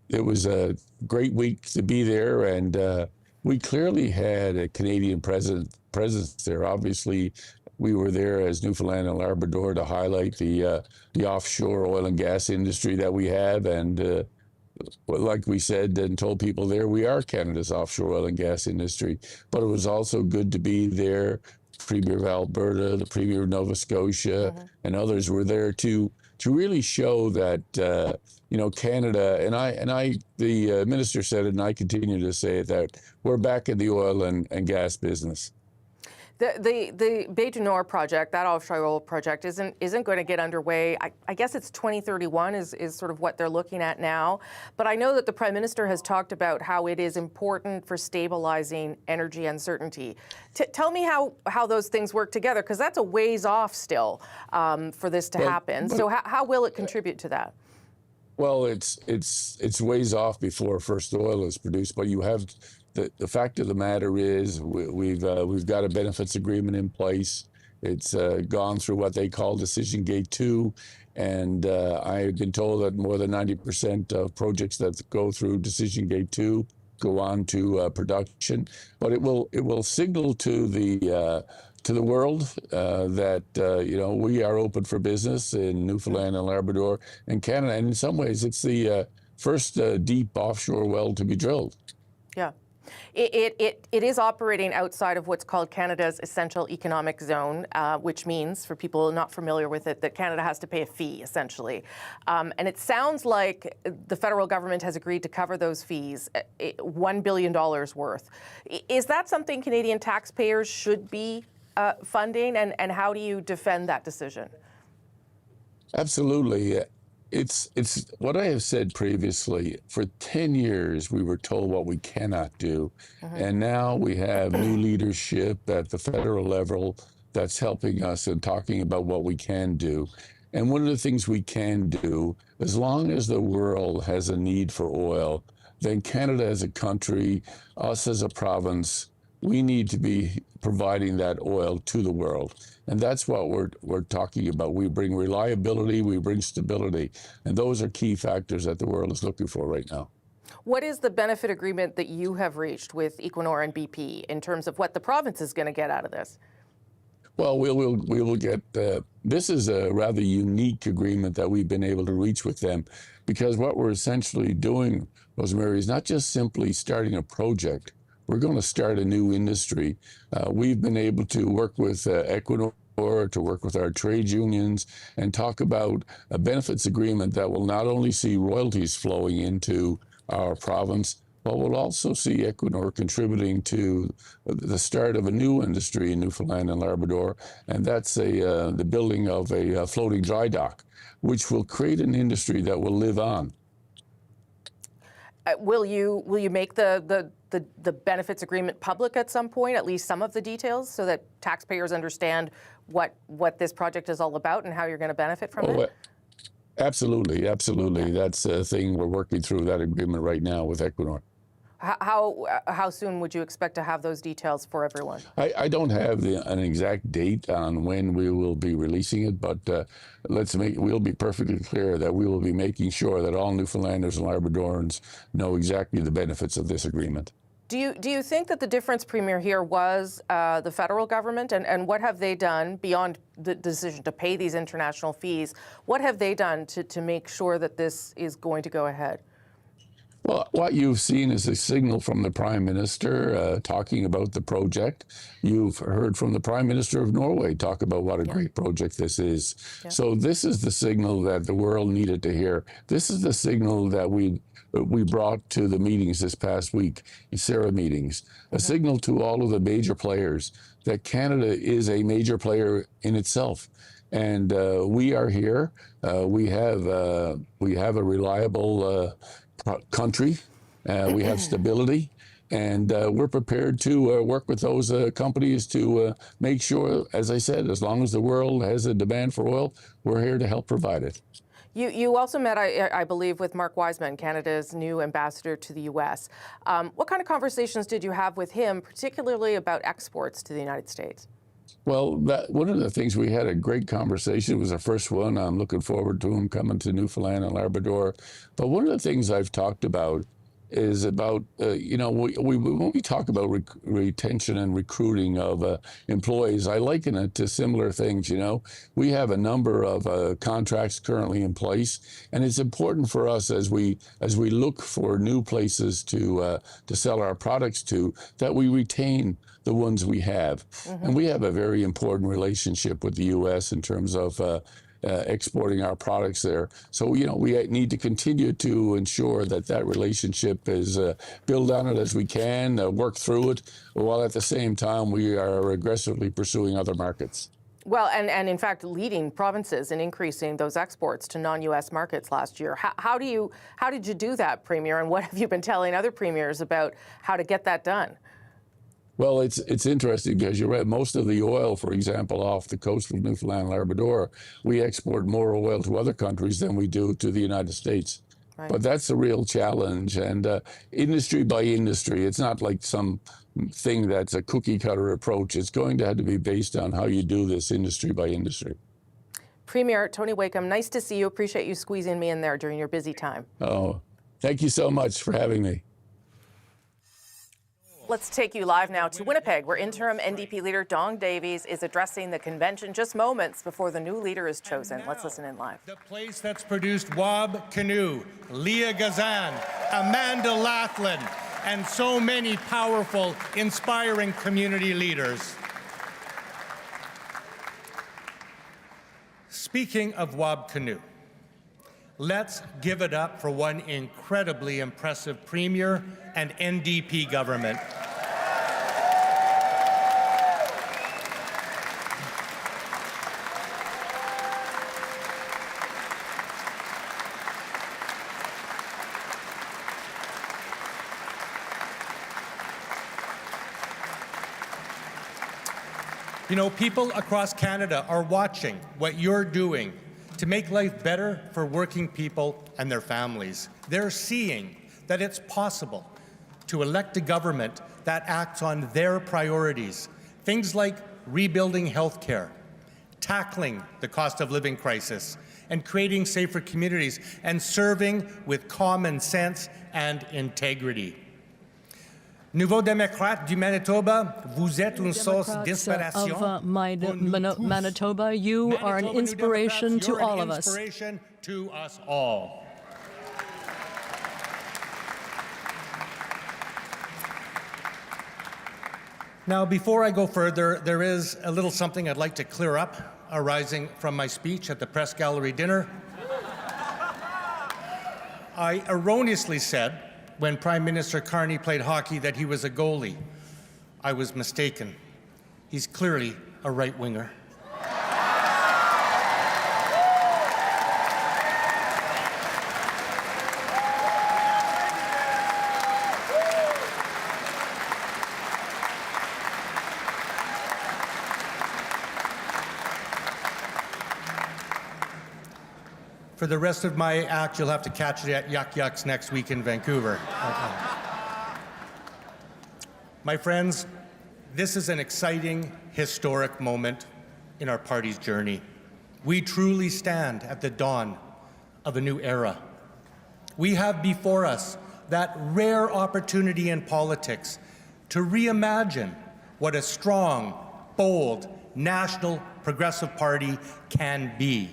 It was a great week to be there, and we clearly had a Canadian presence there. Obviously, we were there as Newfoundland and Labrador to highlight the offshore oil and gas industry that we have, and like we said and told people there, we are Canada's offshore oil and gas industry. But it was also good to be there. Premier of Alberta, the Premier of Nova Scotia, and others were there to really show that Canada, and the minister said it, and I continue to say it, that we're back in the oil and gas business. The Bay du Nord project, that offshore oil project, isn't going to get underway. I guess it's 2031 is sort of what they're looking at now. But I know that the Prime Minister has talked about how it is important for stabilizing energy uncertainty. Tell me how those things work together, because that's a ways off still for this to happen. So how will it contribute to that? Well, it's ways off before first oil is produced, but you have. The fact of the matter is we've got a benefits agreement in place. It's gone through what they call Decision Gate 2, and I've been told that more than 90% of projects that go through Decision Gate 2 go on to production. But it will signal to the world that we are open for business in Newfoundland and Labrador and Canada, and in some ways it's the first deep offshore well to be drilled. Yeah. It is operating outside of what's called Canada's Essential Economic Zone, which means, for people not familiar with it, that Canada has to pay a fee, essentially. And it sounds like the federal government has agreed to cover those fees, $1 billion worth. Is that something Canadian taxpayers should be funding, and how do you defend that decision? Absolutely. It's what I have said previously. For 10 years, we were told what we cannot do. And now we have new leadership at the federal level that's helping us and talking about what we can do. And one of the things we can do, as long as the world has a need for oil, then Canada as a country, us as a province, we need to be providing that oil to the world. And that's what we're talking about. We bring reliability, we bring stability, and those are key factors that the world is looking for right now. What is the benefit agreement that you have reached with Equinor and BP in terms of what the province is going to get out of this? Well, we will get, this is a rather unique agreement that we've been able to reach with them, because what we're essentially doing, Rosemary, is not just simply starting a project. We're going to start a new industry. We've been able to work with Equinor, to work with our trade unions, and talk about a benefits agreement that will not only see royalties flowing into our province, but we'll also see Equinor contributing to the start of a new industry in Newfoundland and Labrador, and that's the building of a floating dry dock, which will create an industry that will live on. Will you make the benefits agreement public at some point, at least some of the details, so that taxpayers understand what this project is all about and how you're going to benefit from it? Absolutely, absolutely. That's a thing we're working through that agreement right now with Equinor. How soon would you expect to have those details for everyone? I don't have an exact date on when we will be releasing it, but we'll be perfectly clear that we will be making sure that all Newfoundlanders and Labradorans know exactly the benefits of this agreement. Do you think that the difference, Premier, here was the federal government, and what have they done beyond the decision to pay these international fees? What have they done to make sure that this is going to go ahead? Well, what you've seen is a signal from the Prime Minister talking about the project. You've heard from the Prime Minister of Norway talk about what a great project this is. So this is the signal that the world needed to hear. This is the signal that we brought to the meetings this past week, CERA meetings, a signal to all of the major players that Canada is a major player in itself. And we are here. We have a reliable country. We have stability, and we're prepared to work with those companies to make sure, as I said, as long as the world has a demand for oil, we're here to help provide it. You also met, I believe, with Mark Wiseman, Canada's new ambassador to the U.S. What kind of conversations did you have with him, particularly about exports to the United States? Well, one of the things, we had a great conversation. It was the first one. I'm looking forward to him coming to Newfoundland and Labrador. But one of the things I've talked about is about, when we talk about retention and recruiting of employees, I liken it to similar things. We have a number of contracts currently in place, and it's important for us as we look for new places to sell our products to, that we retain the ones we have. And we have a very important relationship with the U.S. in terms of exporting our products there. So, we need to continue to ensure that relationship is build on it as we can, work through it, while at the same time we are aggressively pursuing other markets. Well, and in fact, leading provinces in increasing those exports to non-U.S. markets last year. How did you do that, Premier, and what have you been telling other premiers about how to get that done? Well, it's interesting because you're right. Most of the oil, for example, off the coast of Newfoundland and Labrador, we export more oil to other countries than we do to the United States. Right. But that's a real challenge. And industry by industry, it's not like some thing that's a cookie cutter approach. It's going to have to be based on how you do this industry by industry. Premier Tony Wakeham, nice to see you. Appreciate you squeezing me in there during your busy time. Oh, thank you so much for having me. Let's take you live now to Winnipeg, where interim NDP leader Don Davies is addressing the convention just moments before the new leader is chosen. Let's listen in live. The place that's produced Wab Kinew, Leah Gazan, Amanda Laughlin, and so many powerful, inspiring community leaders. Speaking of Wab Kinew, let's give it up for one incredibly impressive premier and NDP government. People across Canada are watching what you're doing to make life better for working people and their families. They're seeing that it's possible to elect a government that acts on their priorities, things like rebuilding healthcare, tackling the cost of living crisis, and creating safer communities, and serving with common sense and integrity. Nouveau démocrate du Manitoba, vous êtes une source d'inspiration. Of Manitoba, you are an inspiration to all of us. Inspiration to us all. Now, before I go further, there is a little something I'd like to clear up arising from my speech at the press gallery dinner. I erroneously said when Prime Minister Carney played hockey that he was a goalie. I was mistaken. He's clearly a right-winger. For the rest of my act, you'll have to catch it at Yuck Yucks next week in Vancouver. My friends, this is an exciting, historic moment in our party's journey. We truly stand at the dawn of a new era. We have before us that rare opportunity in politics to reimagine what a strong, bold, national progressive party can be.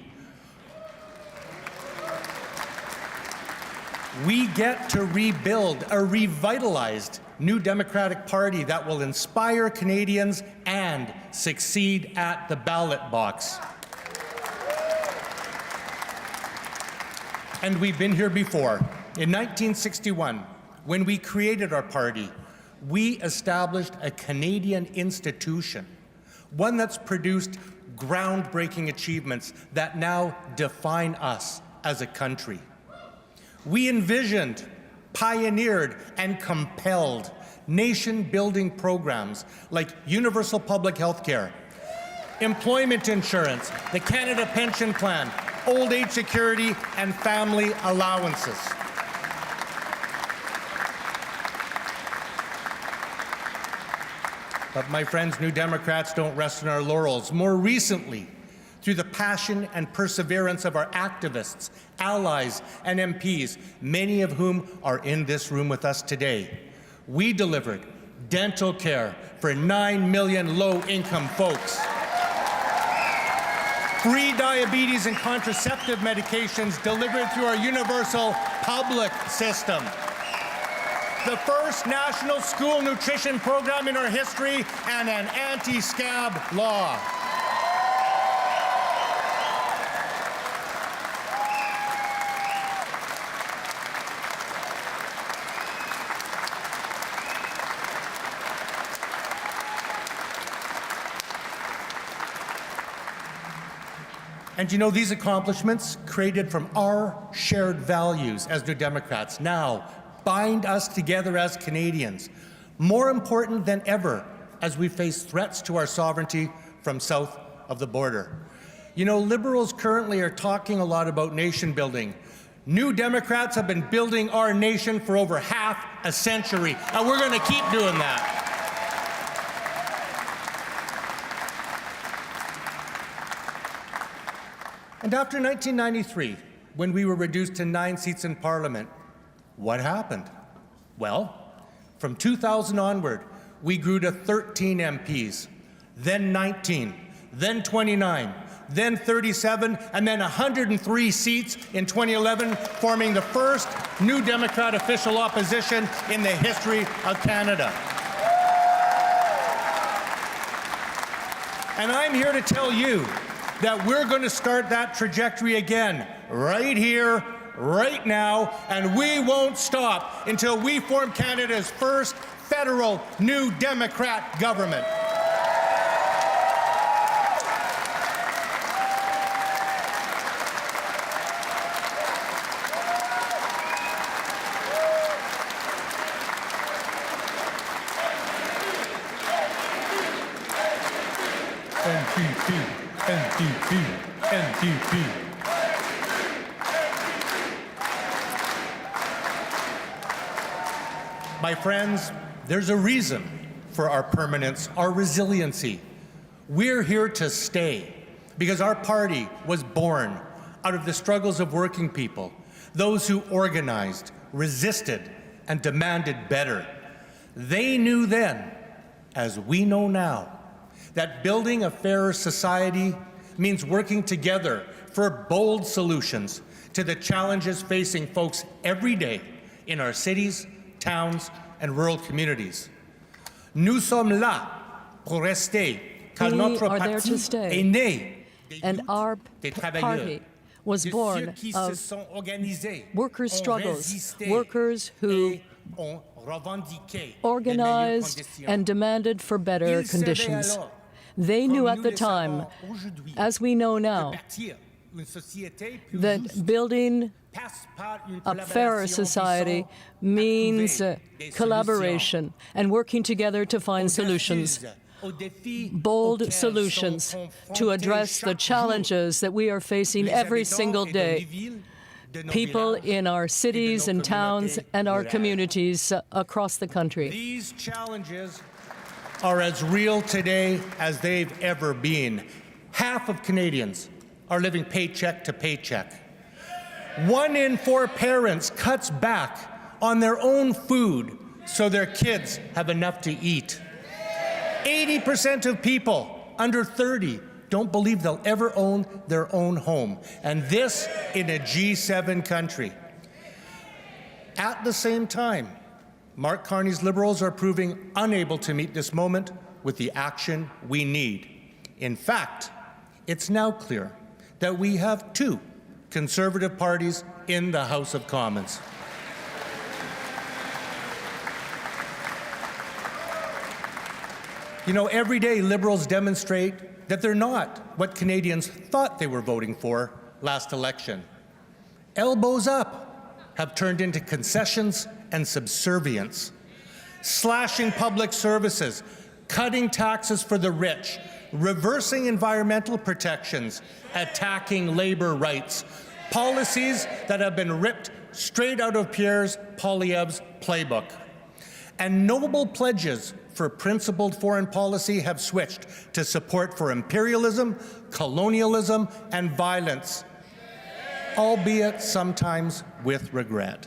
We get to rebuild a revitalized New Democratic Party that will inspire Canadians and succeed at the ballot box. And we've been here before. In 1961, when we created our party, we established a Canadian institution, one that's produced groundbreaking achievements that now define us as a country. We envisioned, pioneered, and compelled nation-building programs like universal public health care, employment insurance, the Canada Pension Plan, old age security, and family allowances. But my friends, New Democrats don't rest on our laurels. More recently, through the passion and perseverance of our activists, allies, and MPs, many of whom are in this room with us today, we delivered dental care for 9 million low-income folks, free diabetes and contraceptive medications delivered through our universal public system, the first national school nutrition program in our history, and an anti-scab law. And you know, these accomplishments, created from our shared values as New Democrats, now bind us together as Canadians, more important than ever as we face threats to our sovereignty from south of the border. You know, Liberals currently are talking a lot about nation building. New Democrats have been building our nation for over half a century, and we're going to keep doing that. And after 1993, when we were reduced to 9 seats in Parliament, what happened? Well, from 2000 onward, we grew to 13 MPs, then 19, then 29, then 37, and then 103 seats in 2011, forming the first New Democrat official opposition in the history of Canada. And I'm here to tell you that we're going to start that trajectory again, right here, right now, and we won't stop until we form Canada's first federal New Democrat government. NDP. My friends, there's a reason for our permanence, our resiliency. We're here to stay because our party was born out of the struggles of working people, those who organized, resisted, and demanded better. They knew then, as we know now, that building a fairer society means working together for bold solutions to the challenges facing folks every day in our cities, towns, and rural communities. Nous sommes là pour rester, car notre parti est né, and our party was born of workers' struggles, workers who organized and demanded for better conditions. They knew at the time, as we know now, that building a fairer society means collaboration and working together to find solutions, bold solutions to address the challenges that we are facing every single day. People in our cities and towns and our communities across the country. These challenges are as real today as they've ever been. Half of Canadians are living paycheck to paycheck. 1 in 4 parents cuts back on their own food so their kids have enough to eat. 80% of people under 30 don't believe they'll ever own their own home, and this in a G7 country. At the same time, Mark Carney's Liberals are proving unable to meet this moment with the action we need. In fact, it's now clear that we have 2 Conservative parties in the House of Commons. You know, every day Liberals demonstrate that they're not what Canadians thought they were voting for last election. Elbows up have turned into concessions and subservience, slashing public services, cutting taxes for the rich, reversing environmental protections, attacking labor rights, policies that have been ripped straight out of Pierre Poilievre's playbook. And noble pledges for principled foreign policy have switched to support for imperialism, colonialism, and violence, albeit sometimes with regret.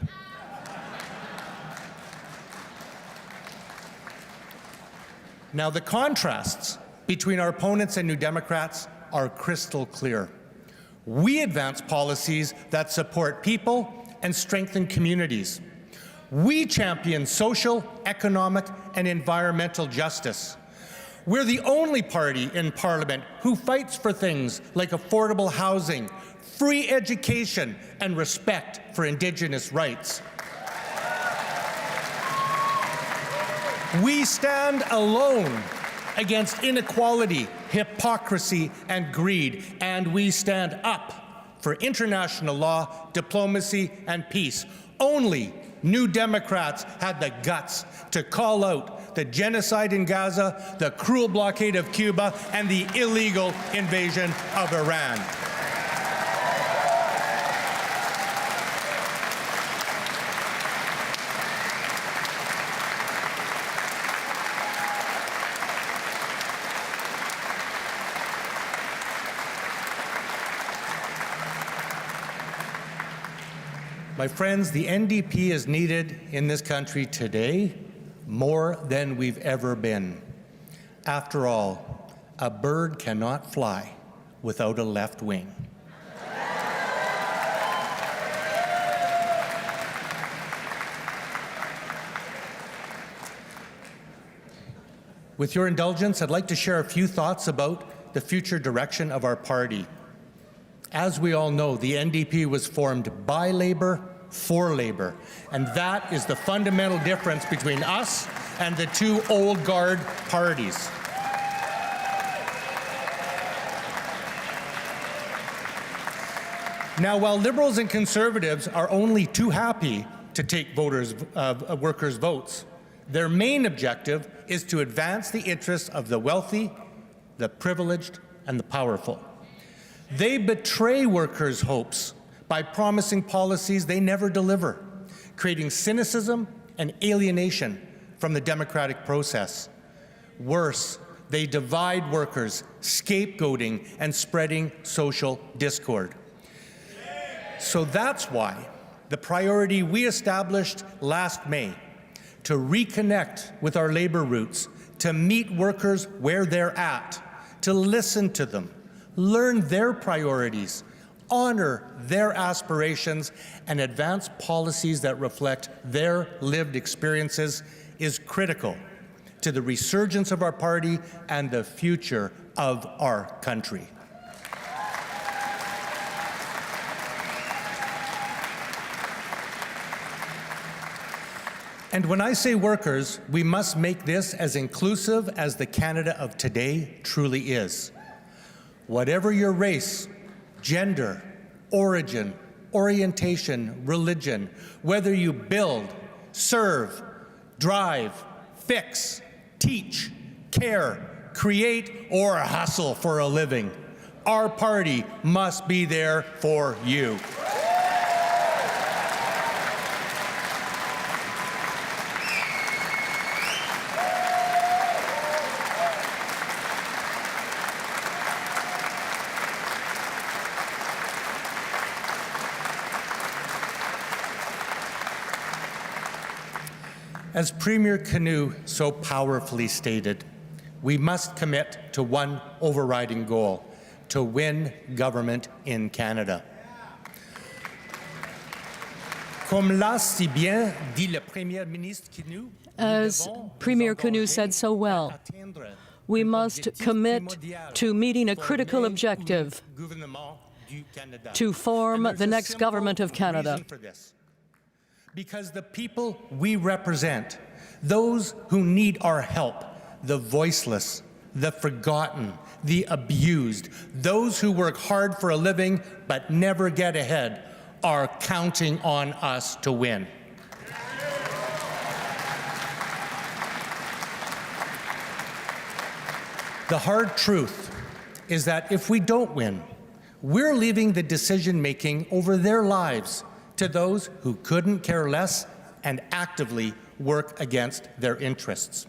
Now, the contrasts between our opponents and New Democrats are crystal clear. We advance policies that support people and strengthen communities. We champion social, economic, and environmental justice. We're the only party in Parliament who fights for things like affordable housing, free education, and respect for Indigenous rights. We stand alone against inequality, hypocrisy, and greed, and we stand up for international law, diplomacy, and peace. Only New Democrats had the guts to call out the genocide in Gaza, the cruel blockade of Cuba, and the illegal invasion of Iran. My friends, the NDP is needed in this country today more than we've ever been. After all, a bird cannot fly without a left wing. With your indulgence, I'd like to share a few thoughts about the future direction of our party. As we all know, the NDP was formed by Labour, for Labour, and that is the fundamental difference between us and the 2 old guard parties. Now, while Liberals and Conservatives are only too happy to take workers' votes, their main objective is to advance the interests of the wealthy, the privileged, and the powerful. They betray workers' hopes by promising policies they never deliver, creating cynicism and alienation from the democratic process. Worse, they divide workers, scapegoating and spreading social discord. So that's why the priority we established last May to reconnect with our labor roots, to meet workers where they're at, to listen to them, learn their priorities, honor their aspirations, and advance policies that reflect their lived experiences is critical to the resurgence of our party and the future of our country. And when I say workers, we must make this as inclusive as the Canada of today truly is. Whatever your race, gender, origin, orientation, religion, whether you build, serve, drive, fix, teach, care, create, or hustle for a living, our party must be there for you. As Premier Canoe so powerfully stated, we must commit to one overriding goal: to win government in Canada. As Premier Canoe said so well, we must commit to meeting a critical objective: to form the next government of Canada. Because the people we represent, those who need our help, the voiceless, the forgotten, the abused, those who work hard for a living but never get ahead, are counting on us to win. The hard truth is that if we don't win, we're leaving the decision-making over their lives to those who couldn't care less and actively work against their interests.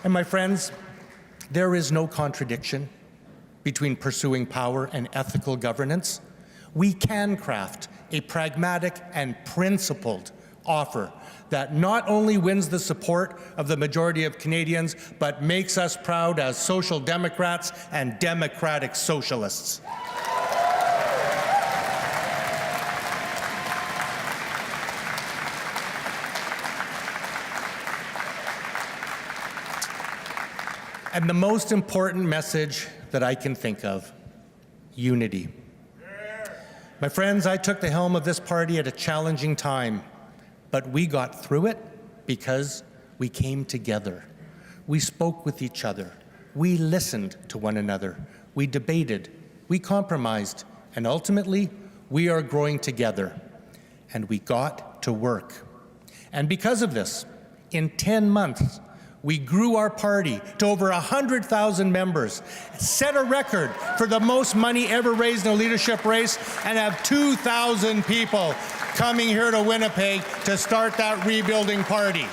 And my friends, there is no contradiction between pursuing power and ethical governance. We can craft a pragmatic and principled offer that not only wins the support of the majority of Canadians, but makes us proud as social democrats and democratic socialists. And the most important message that I can think of: unity. My friends, I took the helm of this party at a challenging time, but we got through it because we came together. We spoke with each other. We listened to one another. We debated. We compromised. And ultimately, we are growing together. And we got to work. And because of this, in 10 months, we grew our party to over 100,000 members, set a record for the most money ever raised in a leadership race, and have 2,000 people coming here to Winnipeg to start that rebuilding party.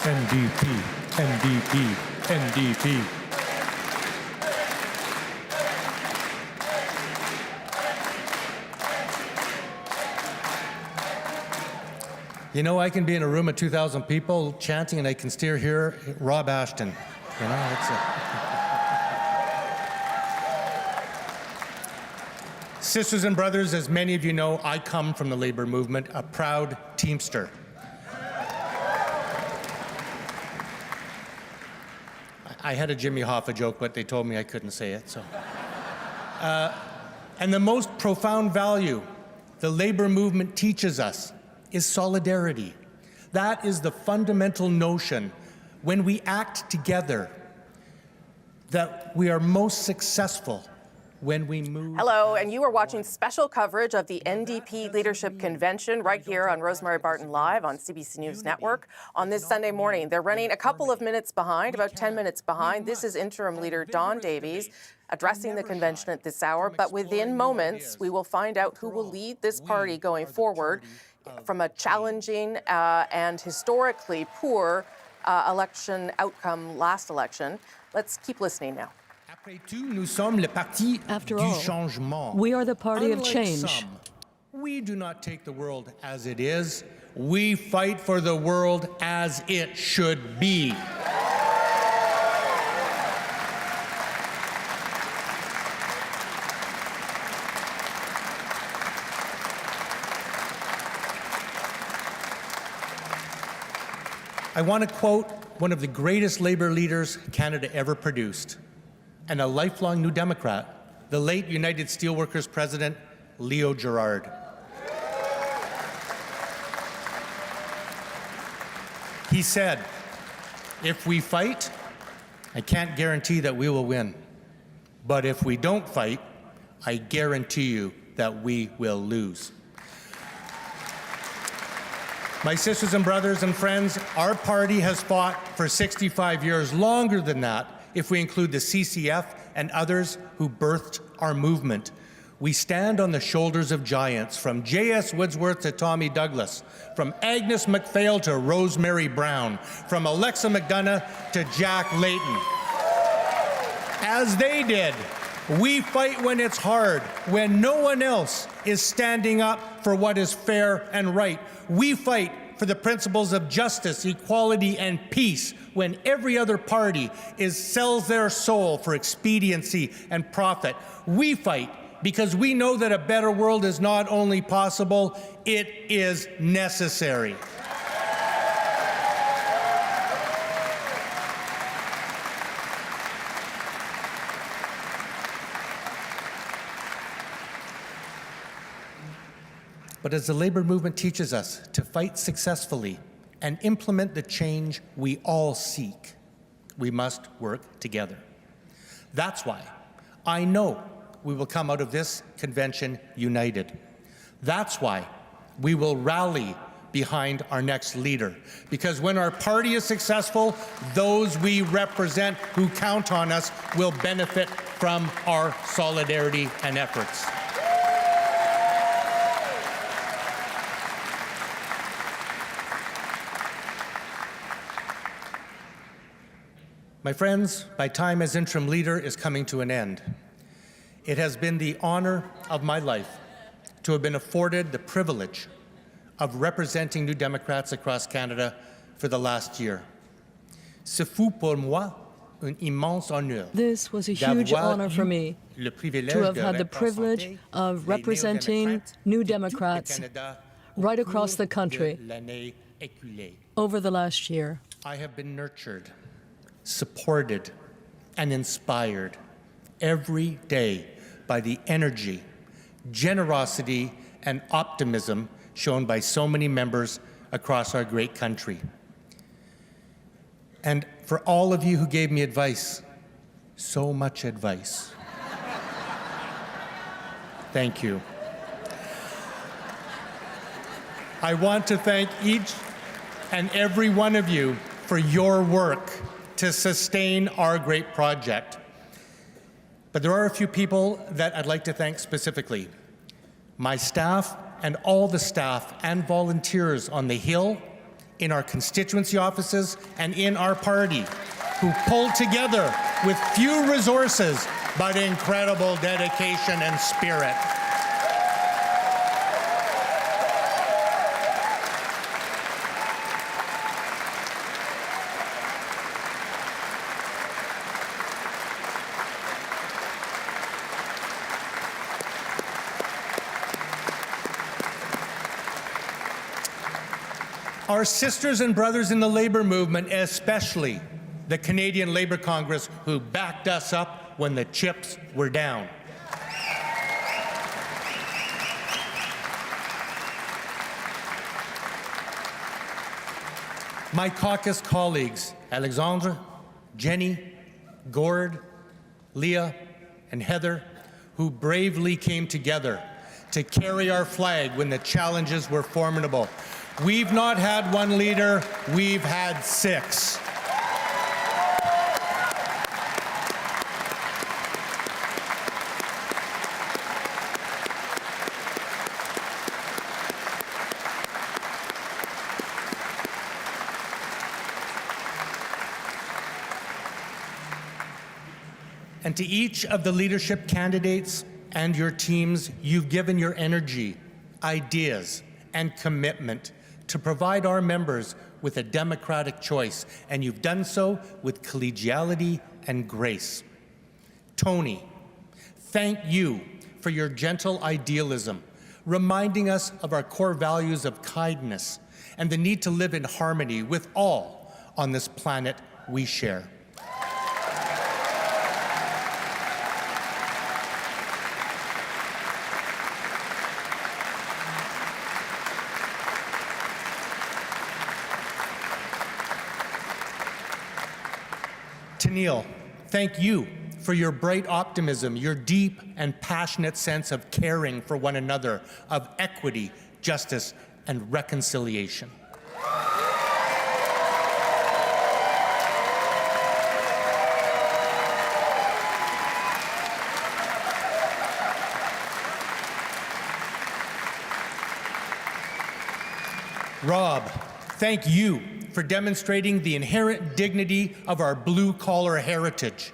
NDP, NDP, NDP. You know, I can be in a room of 2,000 people chanting and I can still hear Rob Ashton. You know, it's Sisters and brothers, as many of you know, I come from the labor movement, a proud Teamster. I had a Jimmy Hoffa joke, but they told me I couldn't say it, so. And the most profound value the labor movement teaches us is solidarity. That is the fundamental notion. When we act together, that we are most successful when we move. Hello, and you are watching special coverage of the NDP Leadership Convention right here on Rosemary Barton Live on CBC News Network on this Sunday morning. They're running a couple of minutes behind, about 10 minutes behind. This is Interim Leader Don Davies addressing the convention at this hour, but within moments, we will find out who will lead this party going forward from a challenging and historically poor election outcome last election. Let's keep listening now. After all, we are the party of change. We do not take the world as it is. We fight for the world as it should be. I want to quote one of the greatest Labour leaders Canada ever produced, and a lifelong New Democrat, the late United Steelworkers President, Leo Gerard. He said, "If we fight, I can't guarantee that we will win. But if we don't fight, I guarantee you that we will lose." My sisters and brothers and friends, our party has fought for 65 years, longer than that if we include the CCF and others who birthed our movement. We stand on the shoulders of giants, from J.S. Woodsworth to Tommy Douglas, from Agnes MacPhail to Rosemary Brown, from Alexa McDonough to Jack Layton. As they did, we fight when it's hard, when no one else is standing up for what is fair and right. We fight for the principles of justice, equality, and peace when every other party sells their soul for expediency and profit. We fight because we know that a better world is not only possible, it is necessary. But as the labor movement teaches us to fight successfully and implement the change we all seek, we must work together. That's why I know we will come out of this convention united. That's why we will rally behind our next leader. Because when our party is successful, those we represent who count on us will benefit from our solidarity and efforts. My friends, my time as interim leader is coming to an end. It has been the honor of my life to have been afforded the privilege of representing New Democrats across Canada for the last year. Ce fut pour moi un immense honneur. This was a huge honor for me to have had the privilege of representing New Democrats right across the country over the last year. I have been nurtured, supported, and inspired every day by the energy, generosity, and optimism shown by so many members across our great country. And for all of you who gave me advice, so much advice, thank you. I want to thank each and every one of you for your work to sustain our great project. But there are a few people that I'd like to thank specifically. My staff and all the staff and volunteers on the Hill, in our constituency offices, and in our party, who pulled together with few resources but incredible dedication and spirit. Our sisters and brothers in the labor movement, especially the Canadian Labour Congress, who backed us up when the chips were down. My caucus colleagues, Alexandre, Jenny, Gord, Leah, and Heather, who bravely came together to carry our flag when the challenges were formidable. We've not had one leader, we've had 6. And to each of the leadership candidates and your teams, you've given your energy, ideas, and commitment to provide our members with a democratic choice, and you've done so with collegiality and grace. Tony, thank you for your gentle idealism, reminding us of our core values of kindness and the need to live in harmony with all on this planet we share. Neil, thank you for your bright optimism, your deep and passionate sense of caring for one another, of equity, justice, and reconciliation. Rob, thank you for demonstrating the inherent dignity of our blue-collar heritage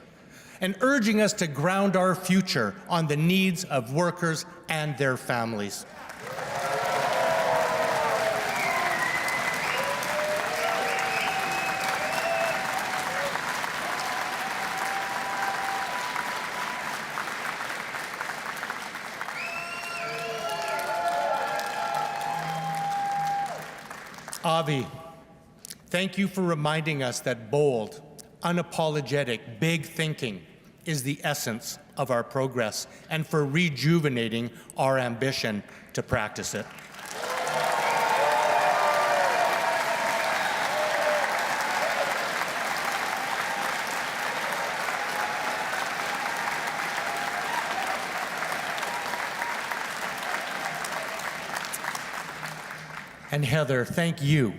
and urging us to ground our future on the needs of workers and their families. Avi, thank you for reminding us that bold, unapologetic, big thinking is the essence of our progress, and for rejuvenating our ambition to practice it. And Heather, thank you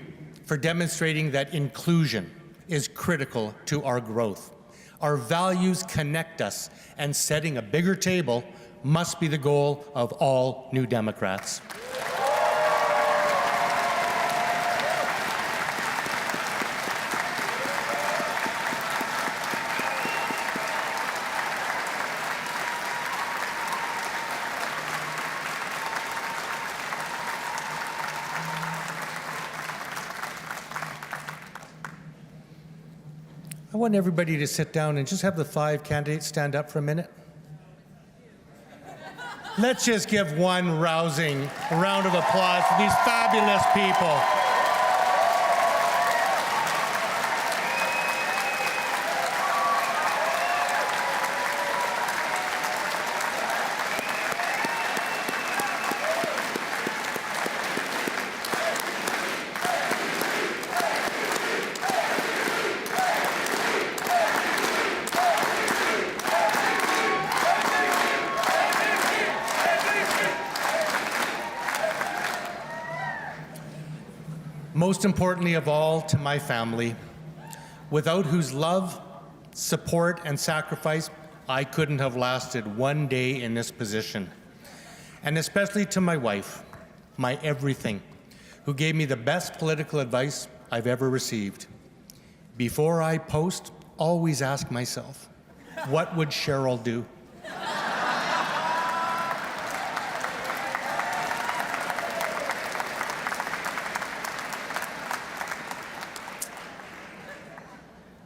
for demonstrating that inclusion is critical to our growth. Our values connect us, and setting a bigger table must be the goal of all New Democrats. I want everybody to sit down and just have the 5 candidates stand up for a minute. Let's just give one rousing round of applause for these fabulous people. Most importantly of all, to my family, without whose love, support, and sacrifice, I couldn't have lasted one day in this position. And especially to my wife, my everything, who gave me the best political advice I've ever received. Before I post, always ask myself, what would Cheryl do?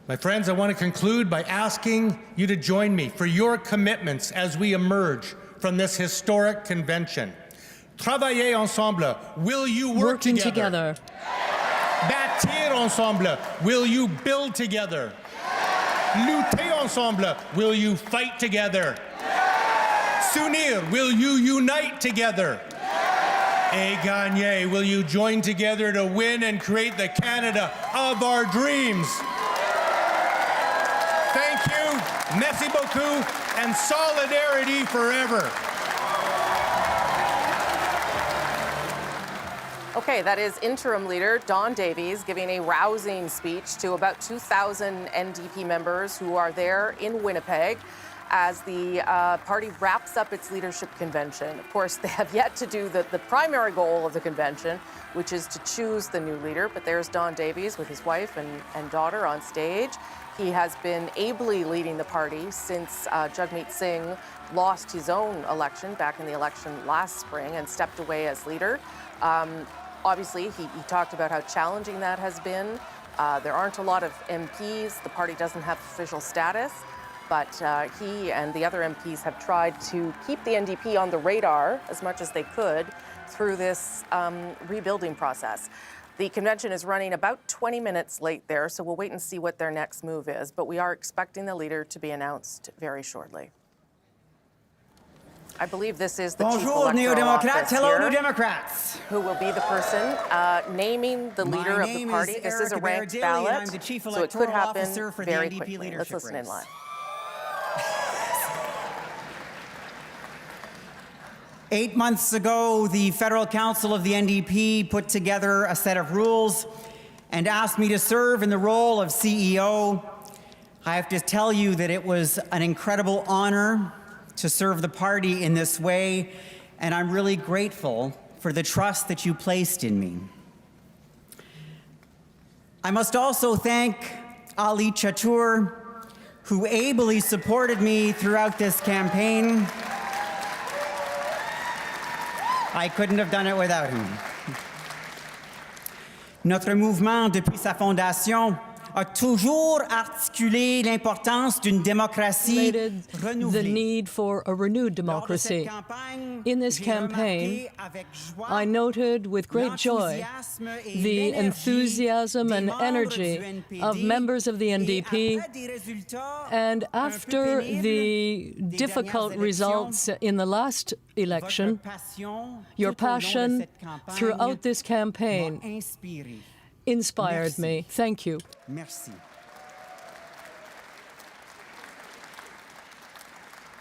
My friends, I want to conclude by asking you to join me for your commitments as we emerge from this historic convention. Travailler ensemble, will you work together? Bâtir ensemble, will you build together? Lutter ensemble, will you fight together? S'unir, will you unite together? Et gagner, will you join together to win and create the Canada of our dreams? Thank you, merci beaucoup, and solidarity forever. Okay, that is Interim Leader Don Davies giving a rousing speech to about 2,000 NDP members who are there in Winnipeg as the party wraps up its leadership convention. Of course, they have yet to do the primary goal of the convention, which is to choose the new leader. But there's Don Davies with his wife and daughter on stage. He has been ably leading the party since Jagmeet Singh lost his own election back in the election last spring and stepped away as leader. Obviously, he talked about how challenging that has been. There aren't a lot of MPs. The party doesn't have official status. But he and the other MPs have tried to keep the NDP on the radar as much as they could through this rebuilding process. The convention is running about 20 minutes late there, so we'll wait and see what their next move is. But we are expecting the leader to be announced very shortly. I believe this is the chief Bonjour, electoral Néo-Démocrates. office Hello, here, New Democrats. who will be the person naming the leader of the party. This is a ranked ballot, so it could happen very quickly. Let's listen in live. 8 months ago, the Federal Council of the NDP put together a set of rules and asked me to serve in the role of CEO. I have to tell you that it was an incredible honor to serve the party in this way, and I'm really grateful for the trust that you placed in me. I must also thank Ali Chatur, who ably supported me throughout this campaign. I couldn't have done it without him. Notre mouvement, depuis sa fondation, a toujours articulé l'importance d'une démocratie renouvelée. The need for a renewed democracy. In this campaign, I noted with great joy the enthusiasm and energy of members of the NDP, and after the difficult results in the last election, your passion throughout this campaign inspired me. Thank you. Merci.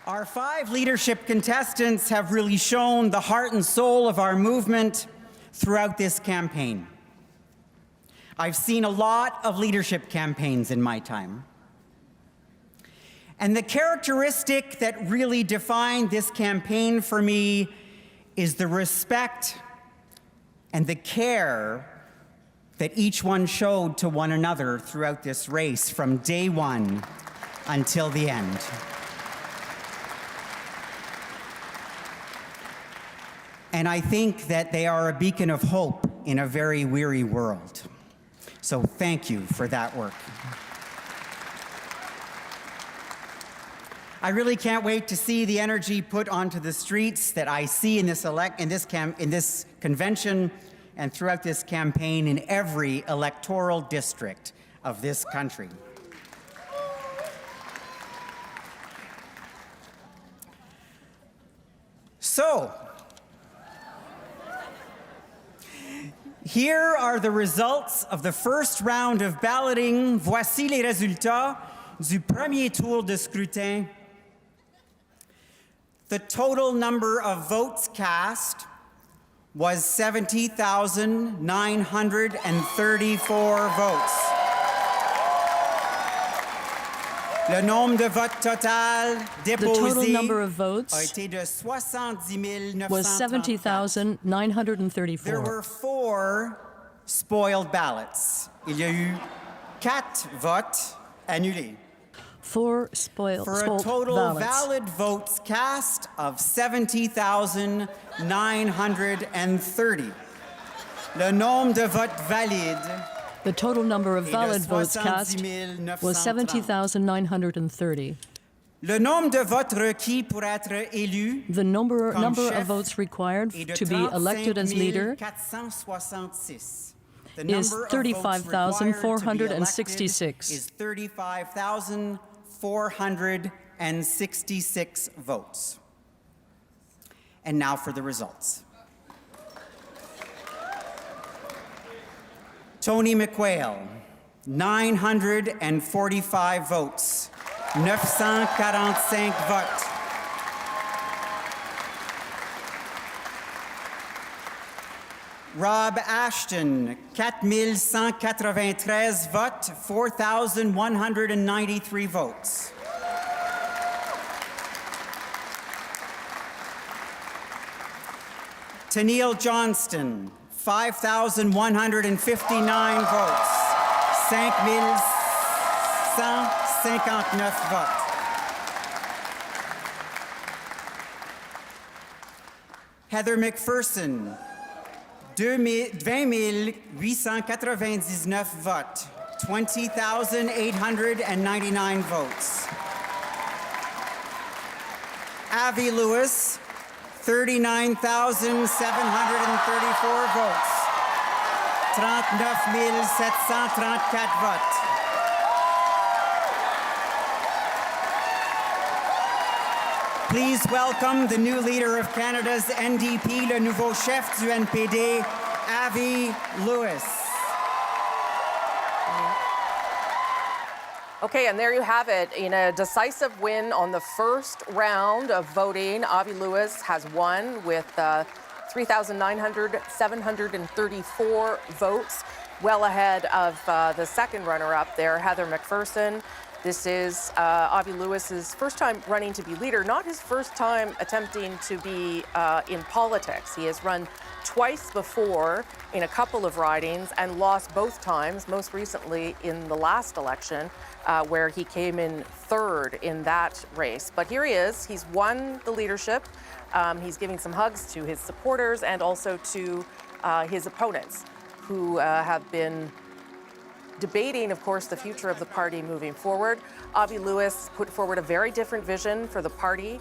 Our 5 leadership contestants have really shown the heart and soul of our movement throughout this campaign. I've seen a lot of leadership campaigns in my time. And the characteristic that really defined this campaign for me is the respect and the care that each one showed to one another throughout this race from day one until the end. And I think that they are a beacon of hope in a very weary world. So thank you for that work. I really can't wait to see the energy put onto the streets that I see in this convention and throughout this campaign in every electoral district of this country. So, here are the results of the first round of balloting. Voici les résultats du premier tour de scrutin. The total number of votes cast was 70,934 votes. Le nombre de votes total déposés a été de 70,934. Was 70,934. There were 4 spoiled ballots. Il y a eu 4 votes annulés. 4 spoiled For a total ballots. valid votes cast of 70,930. Le nombre de votes valides. The total number of valid votes cast was 70,930. Le nombre de votes requis pour être élu. The number of votes required to be elected as leader is 35,466. Is 35,466 votes. And now for the results. Tony McQuail, 945 votes, 945 votes. Rob Ashton, 4,193 votes, 4,193 votes. Tennille Johnston, 5,159 votes, 5,159 votes. Heather McPherson, 20,899 votes, 20,899 votes. Avi Lewis, 39,734 votes, 39 734 votes. Please welcome the new leader of Canada's NDP, le nouveau chef du NPD, Avi Lewis. Okay, and there you have it. In a decisive win on the first round of voting, Avi Lewis has won with 3,734 votes, well ahead of the second runner-up there, Heather McPherson. This is Avi Lewis's first time running to be leader, not his first time attempting to be in politics. He has run twice before in a couple of ridings and lost both times, most recently in the last election, where he came in third in that race. But here he is. He's won the leadership. He's giving some hugs to his supporters and also to his opponents, who have been debating, of course, the future of the party moving forward. Avi Lewis put forward a very different vision for the party.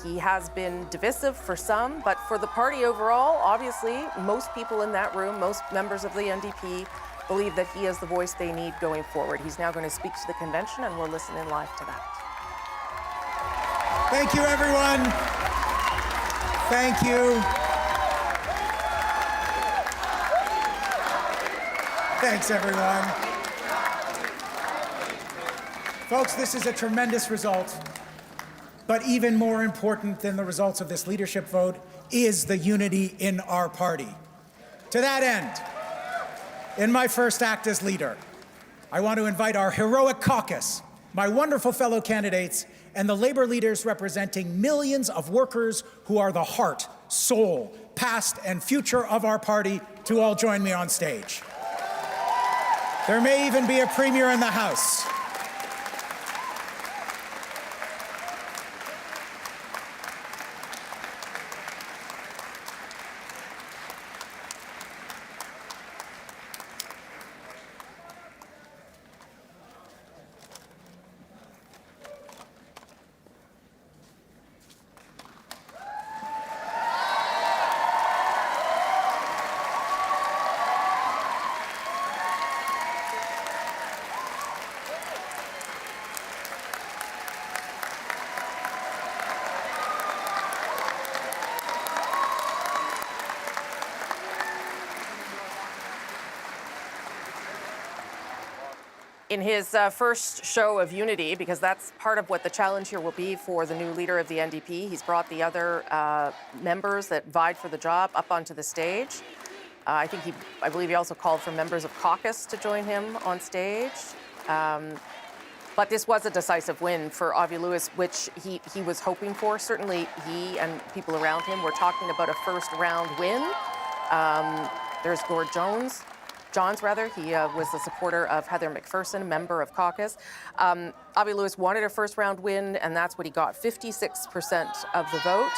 He has been divisive for some, but for the party overall, obviously, most people in that room, most members of the NDP, believe that he is the voice they need going forward. He's now going to speak to the convention, and we'll listen in live to that. Thank you, everyone. Thank you. Thanks, everyone. Folks, this is a tremendous result. But even more important than the results of this leadership vote is the unity in our party. To that end, in my first act as leader, I want to invite our heroic caucus, my wonderful fellow candidates, and the labor leaders representing millions of workers who are the heart, soul, past, and future of our party to all join me on stage. There may even be a premier in the House. In his first show of unity, because that's part of what the challenge here will be for the new leader of the NDP, he's brought the other members that vied for the job up onto the stage. I believe he also called for members of caucus to join him on stage. But this was a decisive win for Avi Lewis, which he was hoping for. Certainly he and people around him were talking about a first round win. There's Gord Johns, he was a supporter of Heather McPherson, member of caucus. Avi Lewis wanted a first round win, and that's what he got, 56% of the vote,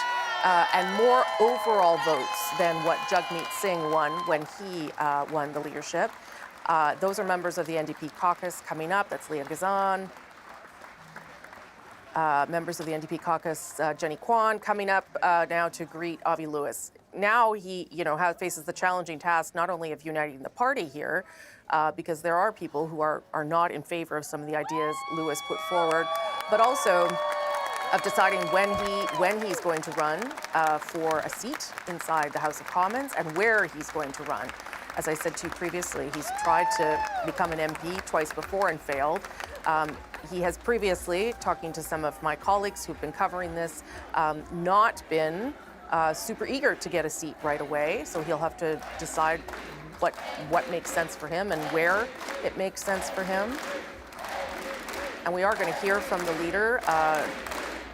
and more overall votes than what Jagmeet Singh won when he won the leadership. Those are members of the NDP caucus coming up. That's Leah Gazan. Members of the NDP caucus, Jenny Kwan, coming up now to greet Avi Lewis. Now he, faces the challenging task not only of uniting the party here, because there are people who are not in favor of some of the ideas Lewis put forward, but also of deciding when he's going to run for a seat inside the House of Commons and where he's going to run. As I said to you previously, he's tried to become an MP twice before and failed. He has previously, talking to some of my colleagues who've been covering this, not been super eager to get a seat right away. So he'll have to decide what makes sense for him and where it makes sense for him. And we are going to hear from the leader,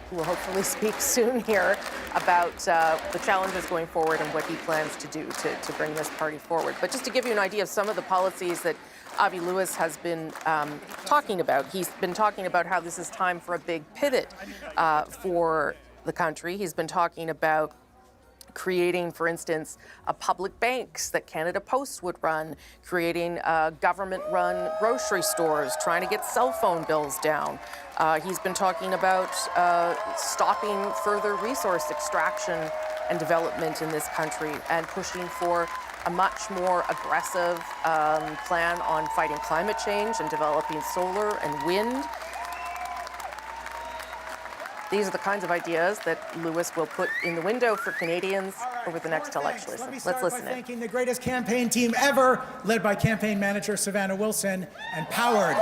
who will hopefully speak soon here, about the challenges going forward and what he plans to do to bring this party forward. But just to give you an idea of some of the policies that Avi Lewis has been talking about, he's been talking about how this is time for a big pivot for the country. He's been talking about creating, for instance, public banks that Canada Post would run, creating government-run grocery stores, trying to get cell phone bills down. He's been talking about stopping further resource extraction and development in this country and pushing for a much more aggressive plan on fighting climate change and developing solar and wind. These are the kinds of ideas that Lewis will put in the window for Canadians over the next election. Let's listen in. Thanking the greatest campaign team ever, led by campaign manager Savannah Wilson and powered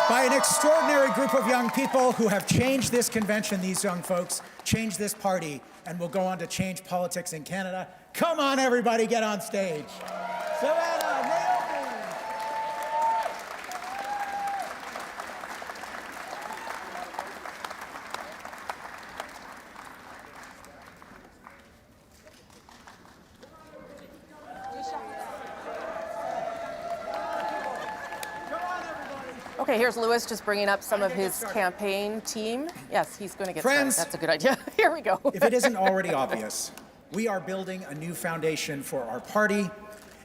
by an extraordinary group of young people who have changed this convention, these young folks, changed this party, and will go on to change politics in Canada. Come on, everybody, get on stage. Savannah, Naomi. Okay, here's Lewis just bringing up some of his campaign team. Yes, he's going to get Friends, started. That's a good idea. Here we go. If it isn't already obvious, we are building a new foundation for our party,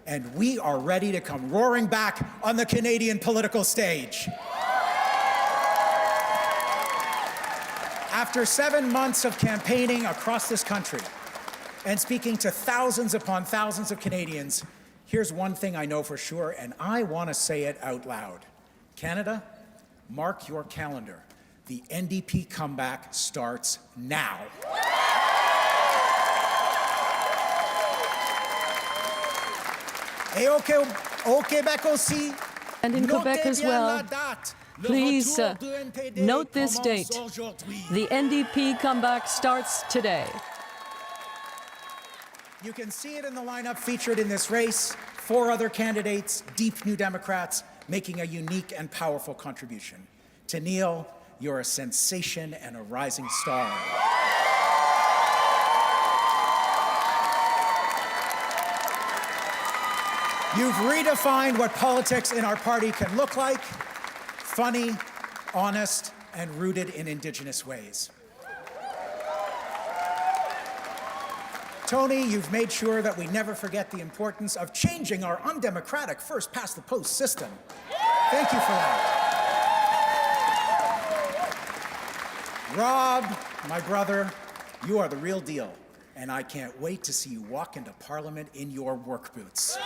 and we are ready to come roaring back on the Canadian political stage. After 7 months of campaigning across this country and speaking to thousands upon thousands of Canadians, here's one thing I know for sure, and I want to say it out loud. Canada, mark your calendar. The NDP comeback starts now. Et au Québec aussi. And in Quebec as well. Please note this date. The NDP comeback starts today. You can see it in the lineup featured in this race. 4 other candidates, deep New Democrats, making a unique and powerful contribution. To Neil, you're a sensation and a rising star. You've redefined what politics in our party can look like: funny, honest, and rooted in Indigenous ways. Tony, you've made sure that we never forget the importance of changing our undemocratic first-past-the-post system. Thank you for that. Rob, my brother, you are the real deal, and I can't wait to see you walk into Parliament in your work boots.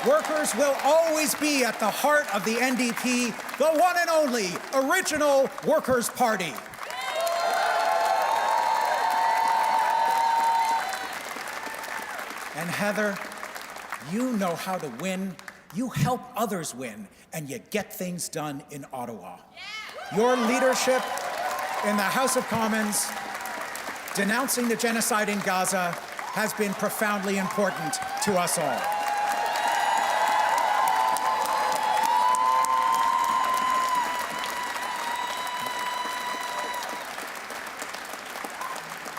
Workers will always be at the heart of the NDP, the one and only original Workers' Party. And Heather, you know how to win. You help others win, and you get things done in Ottawa. Your leadership in the House of Commons, denouncing the genocide in Gaza, has been profoundly important to us all.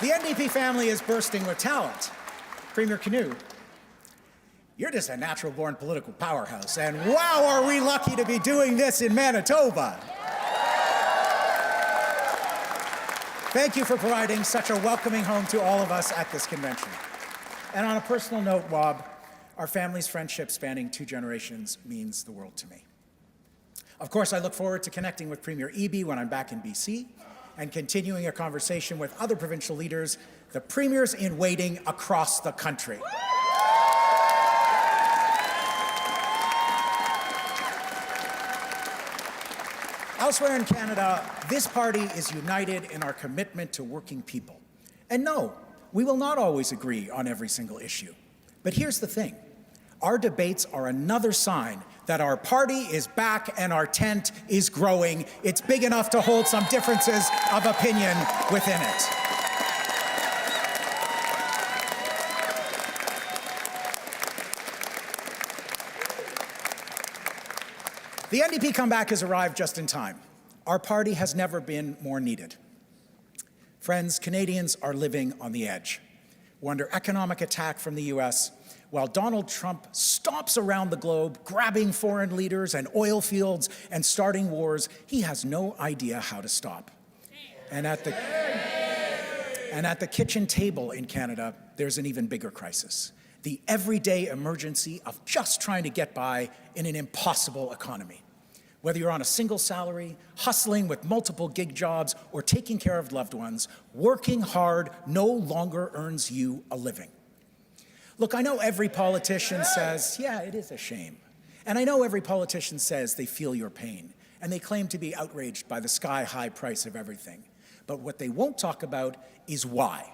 The NDP family is bursting with talent. Premier Canoe, you're just a natural-born political powerhouse, and wow, are we lucky to be doing this in Manitoba. Thank you for providing such a welcoming home to all of us at this convention. And on a personal note, Wob, our family's friendship spanning 2 generations means the world to me. Of course, I look forward to connecting with Premier Eby when I'm back in BC and continuing a conversation with other provincial leaders, the premiers in waiting across the country. Elsewhere in Canada, this party is united in our commitment to working people. And no, we will not always agree on every single issue. But here's the thing. Our debates are another sign that our party is back and our tent is growing. It's big enough to hold some differences of opinion within it. The NDP comeback has arrived just in time. Our party has never been more needed. Friends, Canadians are living on the edge. We're under economic attack from the US, while Donald Trump stomps around the globe, grabbing foreign leaders and oil fields and starting wars. He has no idea how to stop. And at the kitchen table in Canada, there's an even bigger crisis. The everyday emergency of just trying to get by in an impossible economy. Whether you're on a single salary, hustling with multiple gig jobs, or taking care of loved ones, working hard no longer earns you a living. Look, I know every politician says, yeah, it is a shame. And I know every politician says they feel your pain, and they claim to be outraged by the sky-high price of everything. But what they won't talk about is why.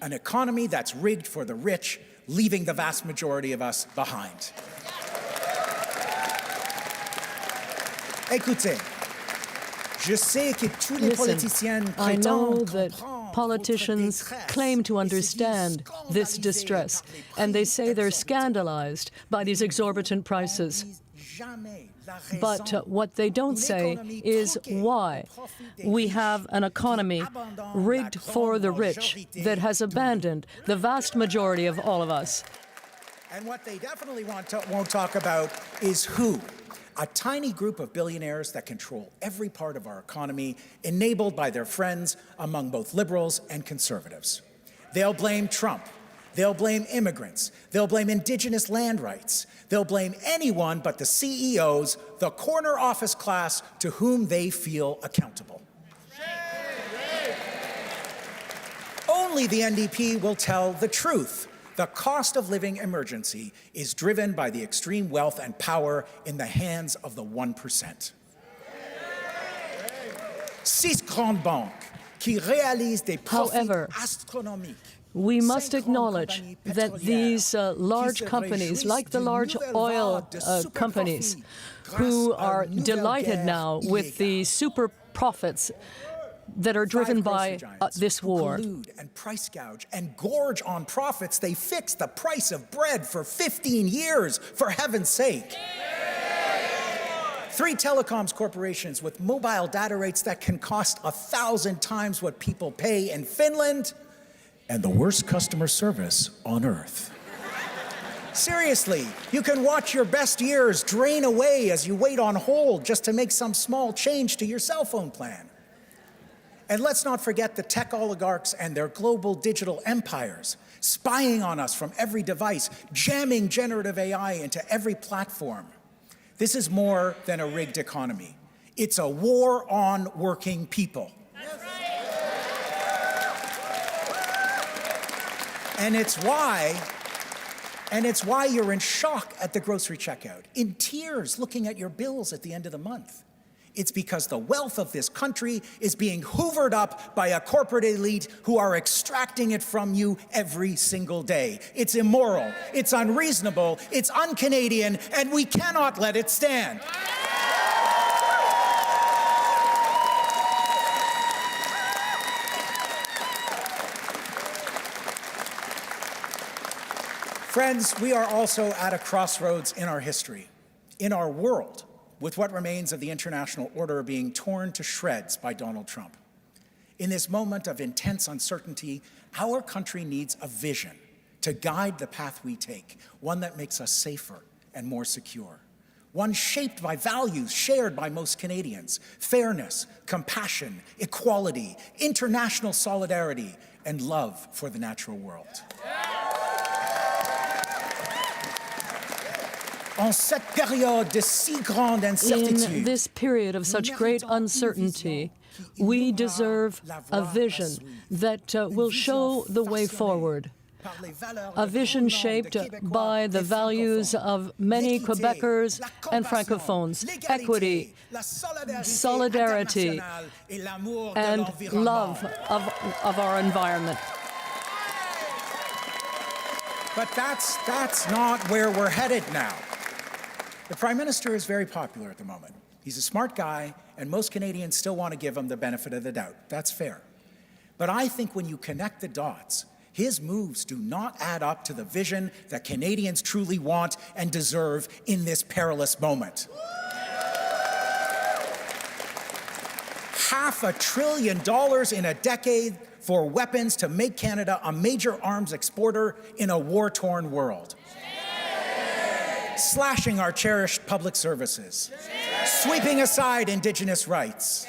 An economy that's rigged for the rich, leaving the vast majority of us behind. Écoutez, je sais que tous les politiciens Listen, I know prétendent that comprendre politicians votre détresse claim to et se understand disent this scandalisés distress, par les and they prix say they're exorbitants. scandalized by these exorbitant prices. Jamais la But raison what they don't say is why we have an economy rigged for the rich that has abandoned the vast majority of all of us. And what they definitely won't talk about is who. A tiny group of billionaires that control every part of our economy, enabled by their friends among both liberals and conservatives. They'll blame Trump. They'll blame immigrants. They'll blame indigenous land rights. They'll blame anyone but the CEOs, the corner office class to whom they feel accountable. Only the NDP will tell the truth. The cost of living emergency is driven by the extreme wealth and power in the hands of the 1%. Six grandes banques qui réalisent des profits However, astronomiques. We must acknowledge that these large companies, like the large oil companies, who are delighted now with the super profits that are driven by this war. Collude and price gouge and gorge on profits. They fixed the price of bread for 15 years, for heaven's sake. 3 telecoms corporations with mobile data rates that can cost 1,000 times what people pay in Finland, and the worst customer service on earth. Seriously, you can watch your best years drain away as you wait on hold just to make some small change to your cell phone plan. And let's not forget the tech oligarchs and their global digital empires, spying on us from every device, jamming generative AI into every platform. This is more than a rigged economy. It's a war on working people. And it's why you're in shock at the grocery checkout, in tears looking at your bills at the end of the month. It's because the wealth of this country is being hoovered up by a corporate elite who are extracting it from you every single day. It's immoral, it's unreasonable, it's un-Canadian, and we cannot let it stand. Friends, we are also at a crossroads in our history, in our world, with what remains of the international order being torn to shreds by Donald Trump. In this moment of intense uncertainty, our country needs a vision to guide the path we take, one that makes us safer and more secure, one shaped by values shared by most Canadians: fairness, compassion, equality, international solidarity, and love for the natural world. In this period of such great uncertainty, we deserve a vision that will show the way forward. A vision shaped by the values of many Quebecers and Francophones: equity, solidarity, and love of our environment. But that's not where we're headed now. The Prime Minister is very popular at the moment. He's a smart guy, and most Canadians still want to give him the benefit of the doubt. That's fair. But I think when you connect the dots, his moves do not add up to the vision that Canadians truly want and deserve in this perilous moment. $500 billion in a decade for weapons to make Canada a major arms exporter in a war-torn world. Slashing our cherished public services, sweeping aside Indigenous rights,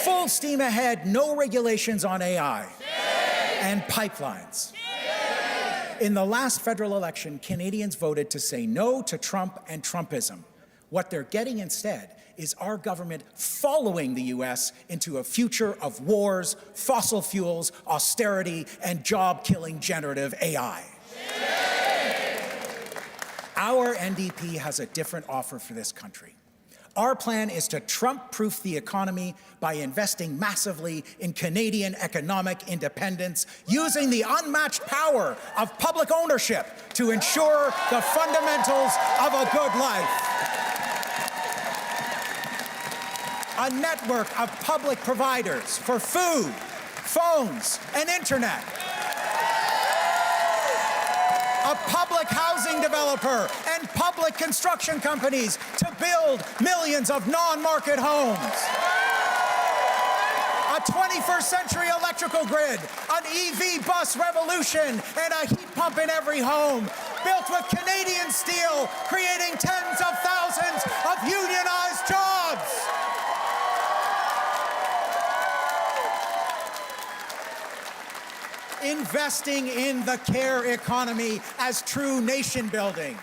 full steam ahead, no regulations on AI, and pipelines. In the last federal election, Canadians voted to say no to Trump and Trumpism. What they're getting instead is our government following the U.S. into a future of wars, fossil fuels, austerity, and job-killing generative AI. Our NDP has a different offer for this country. Our plan is to Trump-proof the economy by investing massively in Canadian economic independence, using the unmatched power of public ownership to ensure the fundamentals of a good life. A network of public providers for food, phones, and internet. A public housing developer and public construction companies to build millions of non-market homes. A 21st century electrical grid, an EV bus revolution, and a heat pump in every home, built with Canadian steel, creating tens of thousands of unionized jobs. Investing in the care economy as true nation building.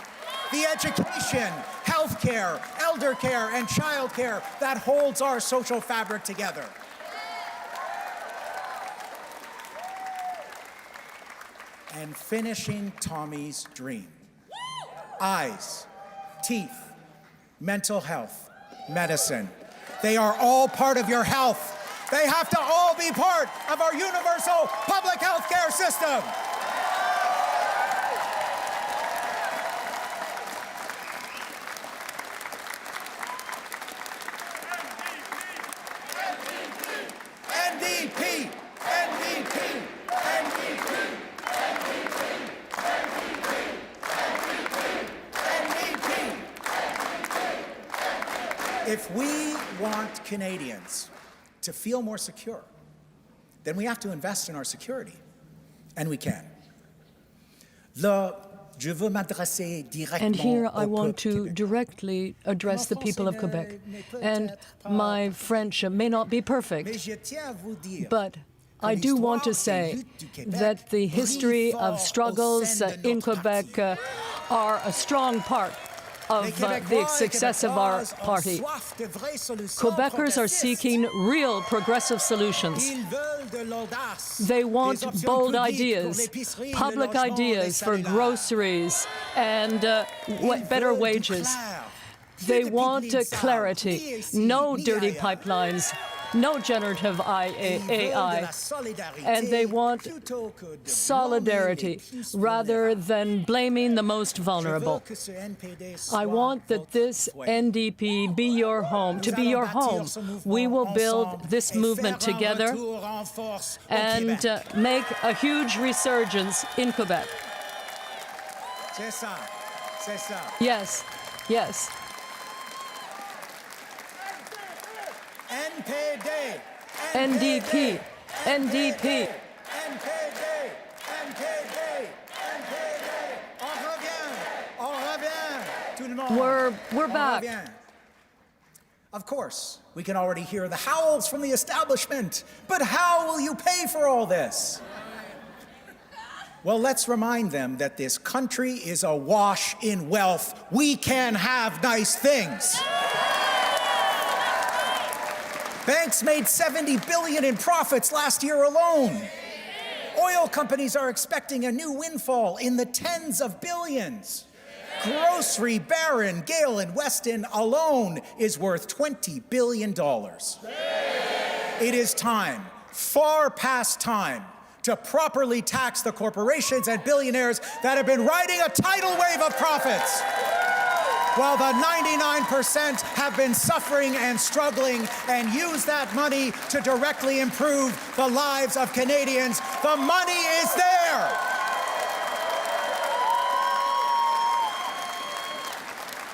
The education, healthcare, elder care, and child care that holds our social fabric together. And finishing Tommy's dream. Eyes, teeth, mental health, medicine. They are all part of your health. They have to all be part of our universal public health care system. NDP, NDP, NDP, NDP, NDP, NDP. If we want Canadians to feel more secure, then we have to invest in our security. And we can. And here I want to directly address the people of Quebec. And my French may not be perfect, but I do want to say that the history of struggles in Quebec are a strong part of the success of our party. Quebecers are seeking real progressive solutions. They want bold ideas, public ideas for groceries and better wages. They want clarity, no dirty pipelines, no generative AI, and they want solidarity rather than blaming the most vulnerable. I want that this NDP be your home, to be your home. We will build this movement together and make a huge resurgence in Quebec. Yes, yes. NPD, NDP, NDP. We're back. Of course, we can already hear the howls from the establishment. But how will you pay for all this? Well, let's remind them that this country is awash in wealth. We can have nice things. Banks made $70 billion in profits last year alone. Oil companies are expecting a new windfall in the tens of billions. Grocery baron Galen Weston alone is worth $20 billion. It is time, far past time, to properly tax the corporations and billionaires that have been riding a tidal wave of profits, while the 99% have been suffering and struggling, and use that money to directly improve the lives of Canadians. The money is there.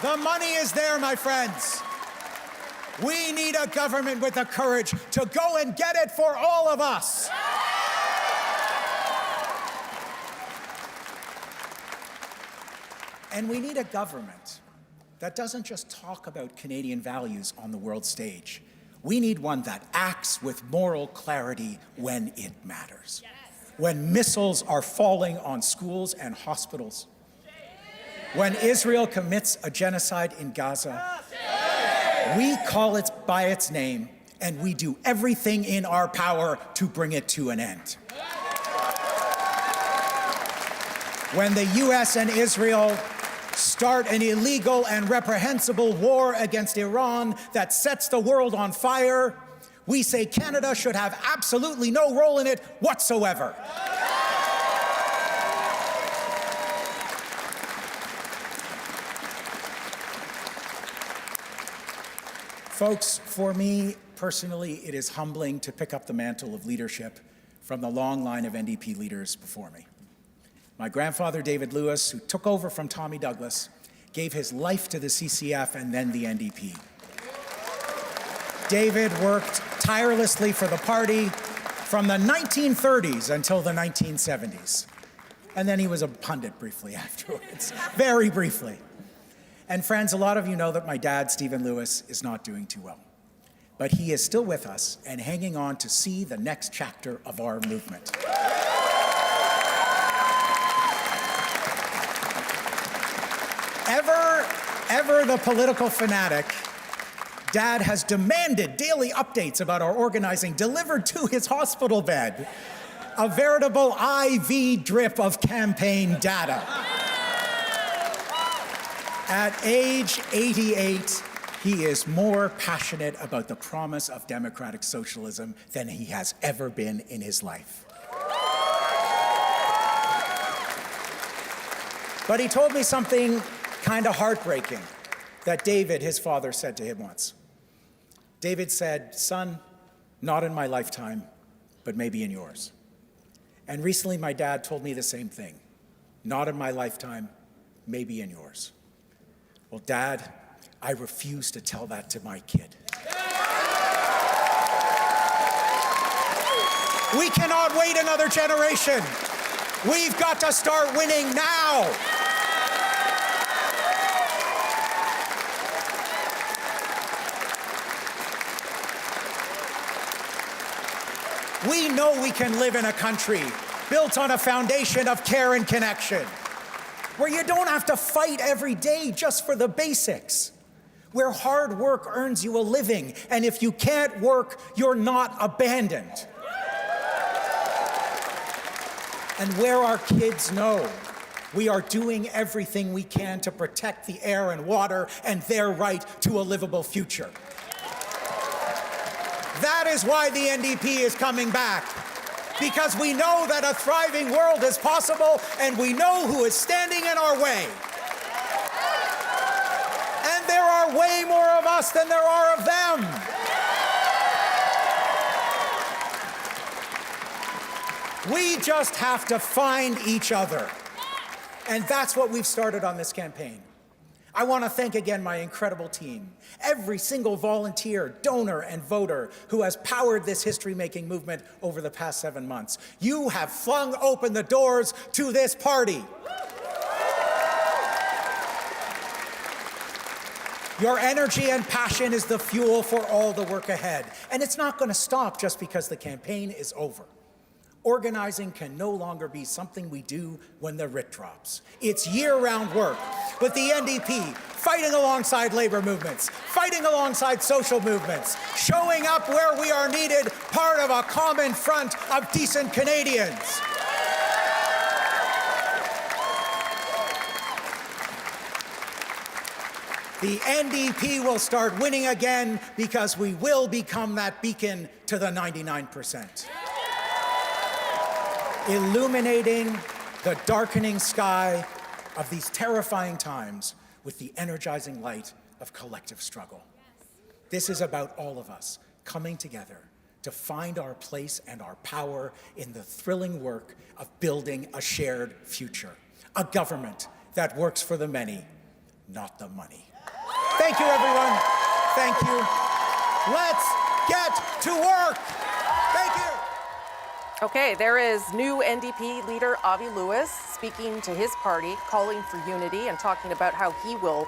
The money is there, my friends. We need a government with the courage to go and get it for all of us. And we need a government that doesn't just talk about Canadian values on the world stage. We need one that acts with moral clarity when it matters. Yes. When missiles are falling on schools and hospitals. When Israel commits a genocide in Gaza. We call it by its name, and we do everything in our power to bring it to an end. When the US and Israel start an illegal and reprehensible war against Iran that sets the world on fire, we say Canada should have absolutely no role in it whatsoever. Folks, for me personally, it is humbling to pick up the mantle of leadership from the long line of NDP leaders before me. My grandfather, David Lewis, who took over from Tommy Douglas, gave his life to the CCF and then the NDP. David worked tirelessly for the party from the 1930s until the 1970s. And then he was a pundit briefly afterwards, very briefly. And friends, a lot of you know that my dad, Stephen Lewis, is not doing too well. But he is still with us and hanging on to see the next chapter of our movement. Ever the political fanatic, Dad has demanded daily updates about our organizing delivered to his hospital bed. A veritable IV drip of campaign data. At age 88, he is more passionate about the promise of democratic socialism than he has ever been in his life. But he told me something kind of heartbreaking that David, his father, said to him once. David said, "Son, not in my lifetime, but maybe in yours." And recently my dad told me the same thing. Not in my lifetime, maybe in yours. Well, Dad, I refuse to tell that to my kid. We cannot wait another generation. We've got to start winning now. We know we can live in a country built on a foundation of care and connection, where you don't have to fight every day just for the basics, where hard work earns you a living, and if you can't work, you're not abandoned. And where our kids know we are doing everything we can to protect the air and water and their right to a livable future. That is why the NDP is coming back, because we know that a thriving world is possible, and we know who is standing in our way. And there are way more of us than there are of them. We just have to find each other. And that's what we've started on this campaign. I want to thank again my incredible team, every single volunteer, donor, and voter who has powered this history-making movement over the past 7 months. You have flung open the doors to this party. Your energy and passion is the fuel for all the work ahead. And it's not going to stop just because the campaign is over. Organizing can no longer be something we do when the writ drops. It's year-round work, with the NDP fighting alongside labor movements, fighting alongside social movements, showing up where we are needed, part of a common front of decent Canadians. The NDP will start winning again because we will become that beacon to the 99%. Illuminating the darkening sky of these terrifying times with the energizing light of collective struggle. This is about all of us coming together to find our place and our power in the thrilling work of building a shared future, a government that works for the many, not the money. Thank you, everyone. Thank you. Let's get to work. Thank you. Okay, there is new NDP leader Avi Lewis speaking to his party, calling for unity and talking about how he will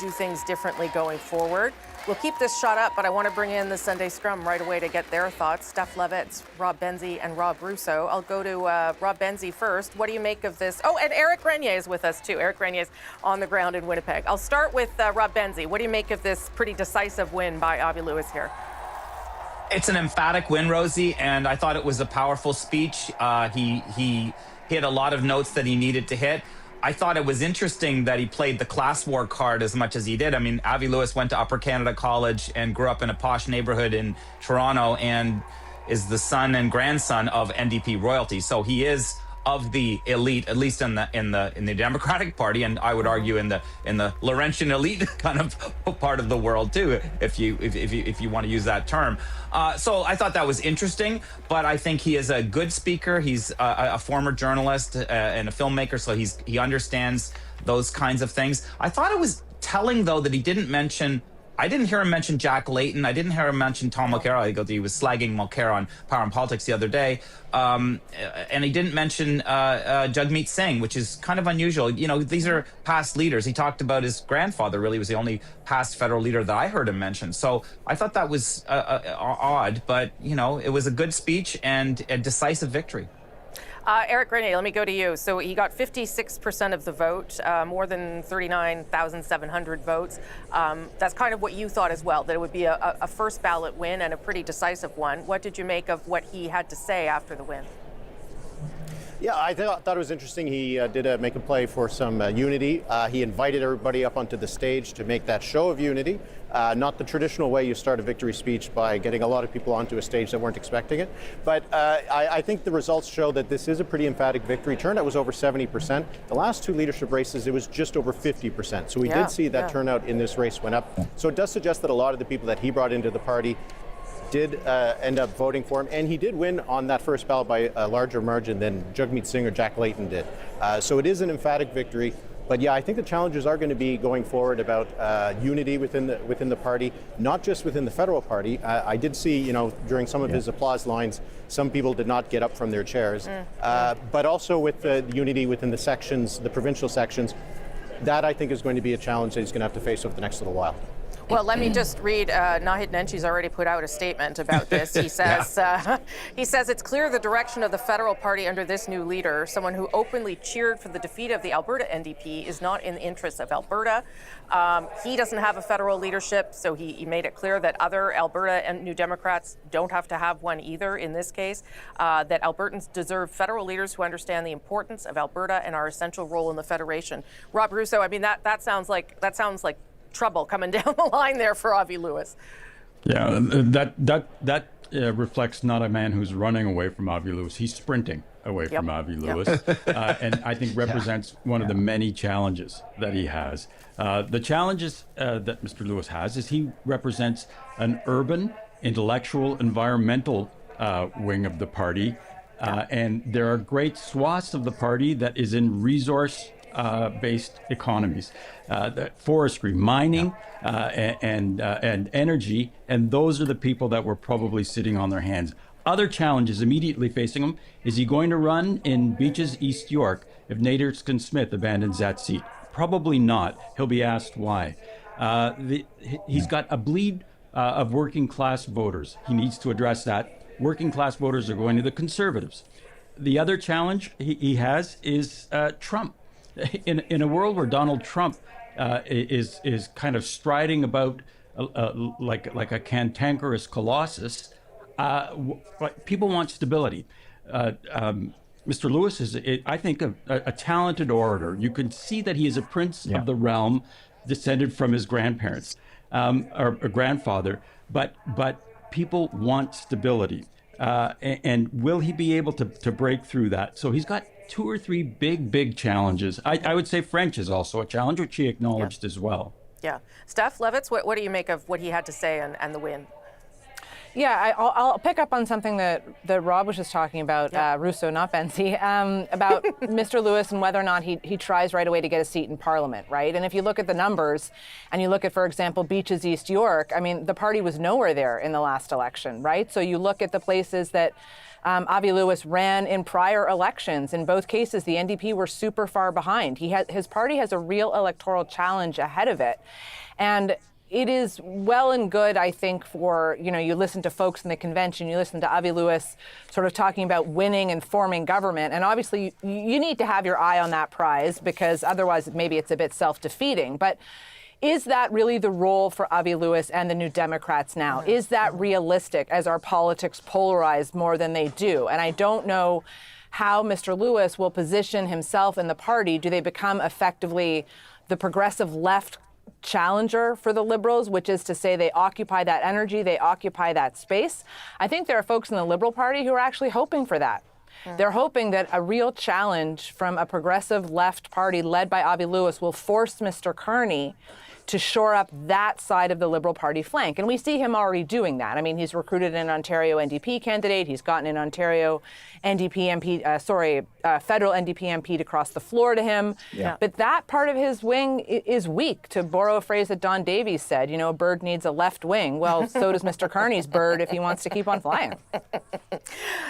do things differently going forward. We'll keep this shot up, but I want to bring in the Sunday Scrum right away to get their thoughts. Steph Levitz, Rob Benzie, and Rob Russo. I'll go to Rob Benzie first. What do you make of this? Oh, and Eric Grenier is with us, too. Eric Grenier is on the ground in Winnipeg. I'll start with Rob Benzie. What do you make of this pretty decisive win by Avi Lewis here? It's an emphatic win, Rosie, and I thought it was a powerful speech. He hit a lot of notes that he needed to hit. I thought it was interesting that he played the class war card as much as he did. I mean, Avi Lewis went to Upper Canada College and grew up in a posh neighborhood in Toronto and is the son and grandson of NDP royalty. So he is of the elite, at least in the Democratic Party, and I would argue in the Laurentian elite kind of part of the world too, if you want to use that term. So I thought that was interesting, but I think he is a good speaker. He's a former journalist and a filmmaker, so he understands those kinds of things. I thought it was telling though that he didn't mention. I didn't hear him mention Jack Layton. I didn't hear him mention Tom Mulcair. He was slagging Mulcair on Power and Politics the other day. And he didn't mention Jagmeet Singh, which is kind of unusual. You know, these are past leaders. He talked about his grandfather, really was the only past federal leader that I heard him mention. So I thought that was odd, but, you know, it was a good speech and a decisive victory. Eric Grenier, let me go to you. So he got 56% of the vote, more than 39,700 votes. That's kind of what you thought as well, that it would be a first ballot win and a pretty decisive one. What did you make of what he had to say after the win? Yeah, I thought it was interesting. He did make a play for some unity. He invited everybody up onto the stage to make that show of unity. Not the traditional way you start a victory speech by getting a lot of people onto a stage that weren't expecting it. But I think the results show that this is a pretty emphatic victory. Turnout was over 70%. The last two leadership races, it was just over 50%. So we did see that turnout in this race went up. So it does suggest that a lot of the people that he brought into the party did end up voting for him, and he did win on that first ballot by a larger margin than Jagmeet Singh or Jack Layton did. So it is an emphatic victory. But yeah, I think the challenges are going to be going forward about unity within the party, not just within the federal party. I did see, you know, during some of his applause lines, some people did not get up from their chairs, but also with the unity within the sections, the provincial sections. That I think is going to be a challenge that he's going to have to face over the next little while. Well, let me just read. Nahid Nenchi's already put out a statement about this. He says, he says it's clear the direction of the federal party under this new leader, someone who openly cheered for the defeat of the Alberta NDP, is not in the interests of Alberta. He doesn't have a federal leadership, so he made it clear that other Alberta and New Democrats don't have to have one either in this case, that Albertans deserve federal leaders who understand the importance of Alberta and our essential role in the Federation. Rob Russo, I mean, that sounds like trouble coming down the line there for Avi Lewis. Yeah, that reflects not a man who's running away from Avi Lewis. He's sprinting away from Avi Lewis, and I think represents one of the many challenges that he has. The challenges that Mr. Lewis has is he represents an urban, intellectual, environmental wing of the party, and there are great swaths of the party that is in resource-based economies, forestry, mining, and energy, and those are the people that were probably sitting on their hands. Other challenges immediately facing him: is he going to run in Beaches, East York, if Nate Erskine-Smith abandons that seat? Probably not. He'll be asked why. He's got a bleed of working class voters. He needs to address that. Working class voters are going to the Conservatives. The other challenge he has is Trump. In a world where Donald Trump is kind of striding about like a cantankerous colossus, people want stability. Mr. Lewis is, I think, a talented orator. You can see that he is a prince of the realm, descended from his grandparents or grandfather. But people want stability, and will he be able to break through that? So he's got two or three big challenges. I would say French is also a challenge, which he acknowledged as well. Yeah. Steph Levitz, what do you make of what he had to say and the win? Yeah, I'll pick up on something that Rob was just talking about, Russo, not Benzi, about Mr. Lewis and whether or not he tries right away to get a seat in Parliament, right? And if you look at the numbers and you look at, for example, Beaches, East York, I mean, the party was nowhere there in the last election, right? So you look at the places that Avi Lewis ran in prior elections. In both cases, the NDP were super far behind. His party has a real electoral challenge ahead of it. And it is well and good, I think, for, you listen to folks in the convention, you listen to Avi Lewis sort of talking about winning and forming government. And obviously, you need to have your eye on that prize, because otherwise maybe it's a bit self-defeating. But is that really the role for Avi Lewis and the New Democrats now? Is that realistic as our politics polarize more than they do? And I don't know how Mr. Lewis will position himself in the party. Do they become effectively the progressive left challenger for the Liberals, which is to say they occupy that energy, they occupy that space? I think there are folks in the Liberal Party who are actually hoping for that. They're hoping that a real challenge from a progressive left party led by Avi Lewis will force Mr. Carney to shore up that side of the Liberal Party flank. And we see him already doing that. I mean, he's recruited an Ontario NDP candidate. He's gotten an Ontario federal NDP MP to cross the floor to him. Yeah. But that part of his wing is weak, to borrow a phrase that Don Davies said. You know, a bird needs a left wing. Well, so does Mr. Carney's bird if he wants to keep on flying.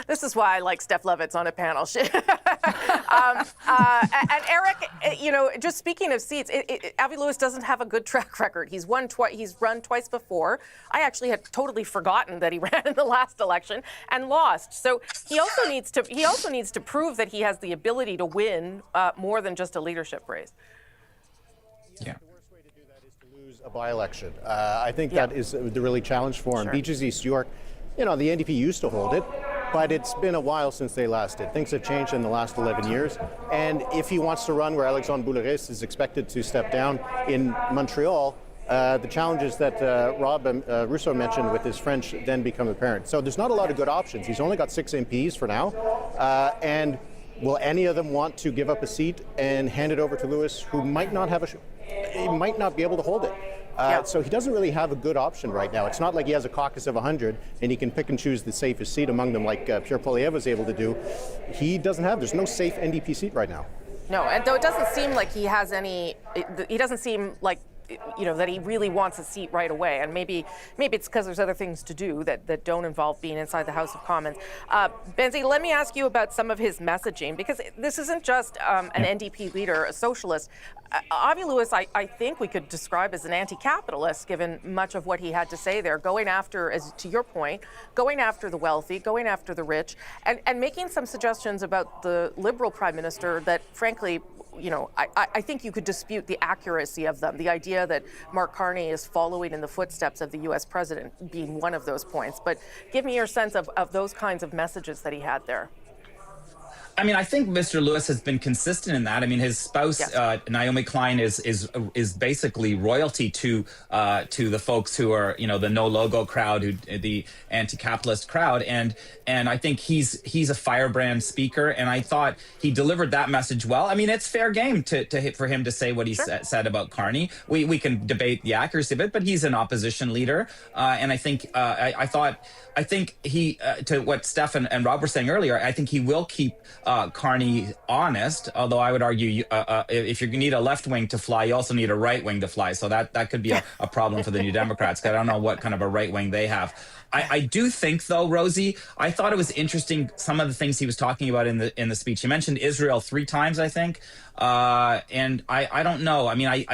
This is why I like Steph Levitt's on a panel. And Eric, you know, just speaking of seats, Avi Lewis doesn't have a good track record. He's run twice before. I actually had totally forgotten that he ran in the last election and lost. So he also needs to prove that he has the ability to win more than just a leadership race. Yeah. The worst way to do that is to lose a by-election. I think that is the really challenge for him. Sure. Beaches East York, you know, the NDP used to hold it, but it's been a while since they last did. Things have changed in the last 11 years. And if he wants to run where Alexandre Boulay-Riss is expected to step down in Montreal, the challenges that Rob Rousseau mentioned with his French then become apparent. So there's not a lot of good options. He's only got 6 MPs for now. And will any of them want to give up a seat and hand it over to Lewis, who might not have he might not be able to hold it? So he doesn't really have a good option right now. It's not like he has a caucus of 100 and he can pick and choose the safest seat among them like Pierre Poilievre was able to do. He doesn't have, there's no safe NDP seat right now. No, and though it doesn't seem like he has any, he doesn't seem like, you know, that he really wants a seat right away. And maybe it's because there's other things to do that don't involve being inside the House of Commons. Benzie, let me ask you about some of his messaging, because this isn't just an NDP leader, a socialist. Avi Lewis, I think we could describe as an anti-capitalist, given much of what he had to say there, going after, as to your point, going after the wealthy, going after the rich, and making some suggestions about the Liberal Prime Minister that, frankly, you know, I think you could dispute the accuracy of them. The idea that Mark Carney is following in the footsteps of the U.S. president being one of those points. But give me your sense of those kinds of messages that he had there. I mean, I think Mr. Lewis has been consistent in that. I mean, his spouse, Naomi Klein, is basically royalty to the folks who are, you know, the no logo crowd, the anti-capitalist crowd, and I think he's a firebrand speaker, and I thought he delivered that message well. I mean, it's fair game for him to say what he said about Carney. We can debate the accuracy of it, but he's an opposition leader, and I think I think he, to what Steph and Rob were saying earlier, I think he will keep Carney honest, although I would argue if you need a left wing to fly, you also need a right wing to fly. So that could be a problem for the New Democrats, because I don't know what kind of a right wing they have. I do think, though, Rosie, I thought it was interesting some of the things he was talking about in the speech. He mentioned Israel 3 times, I think. And I don't know. I mean,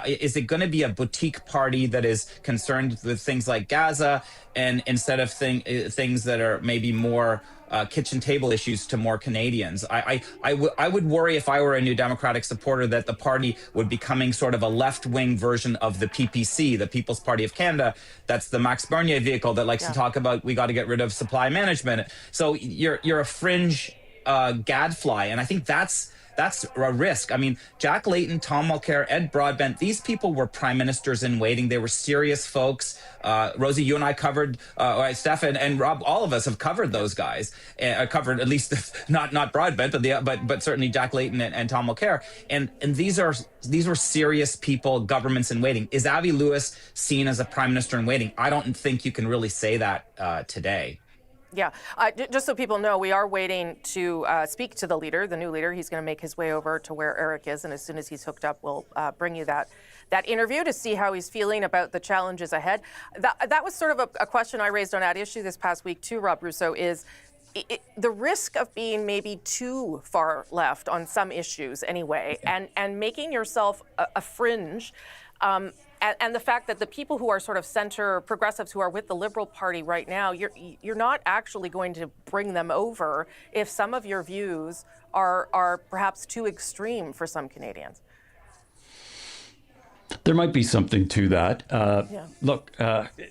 is it going to be a boutique party that is concerned with things like Gaza, and instead of things that are maybe more kitchen table issues to more Canadians? I would worry, if I were a New Democratic supporter, that the party would be becoming sort of a left-wing version of the PPC, the People's Party of Canada. That's the Max Bernier vehicle that likes to talk about we got to get rid of supply management. So you're a fringe gadfly, and I think that's a risk. I mean, Jack Layton, Tom Mulcair, Ed Broadbent, these people were prime ministers in waiting. They were serious folks. Rosie, you and I covered, Steph and Rob, all of us have covered those guys. Covered at least not Broadbent, but certainly Jack Layton and Tom Mulcair. And these were serious people, governments in waiting. Is Avi Lewis seen as a prime minister in waiting? I don't think you can really say that today. Yeah, just so people know, we are waiting to speak to the leader, the new leader. He's going to make his way over to where Eric is, and as soon as he's hooked up, we'll bring you that interview to see how he's feeling about the challenges ahead. That was sort of a question I raised on At Issue this past week too, Rob Rousseau, is the risk of being maybe too far left on some issues anyway, and making yourself a fringe. And the fact that the people who are sort of center progressives who are with the Liberal Party right now, you're not actually going to bring them over if some of your views are perhaps too extreme for some Canadians. There might be something to that. Look,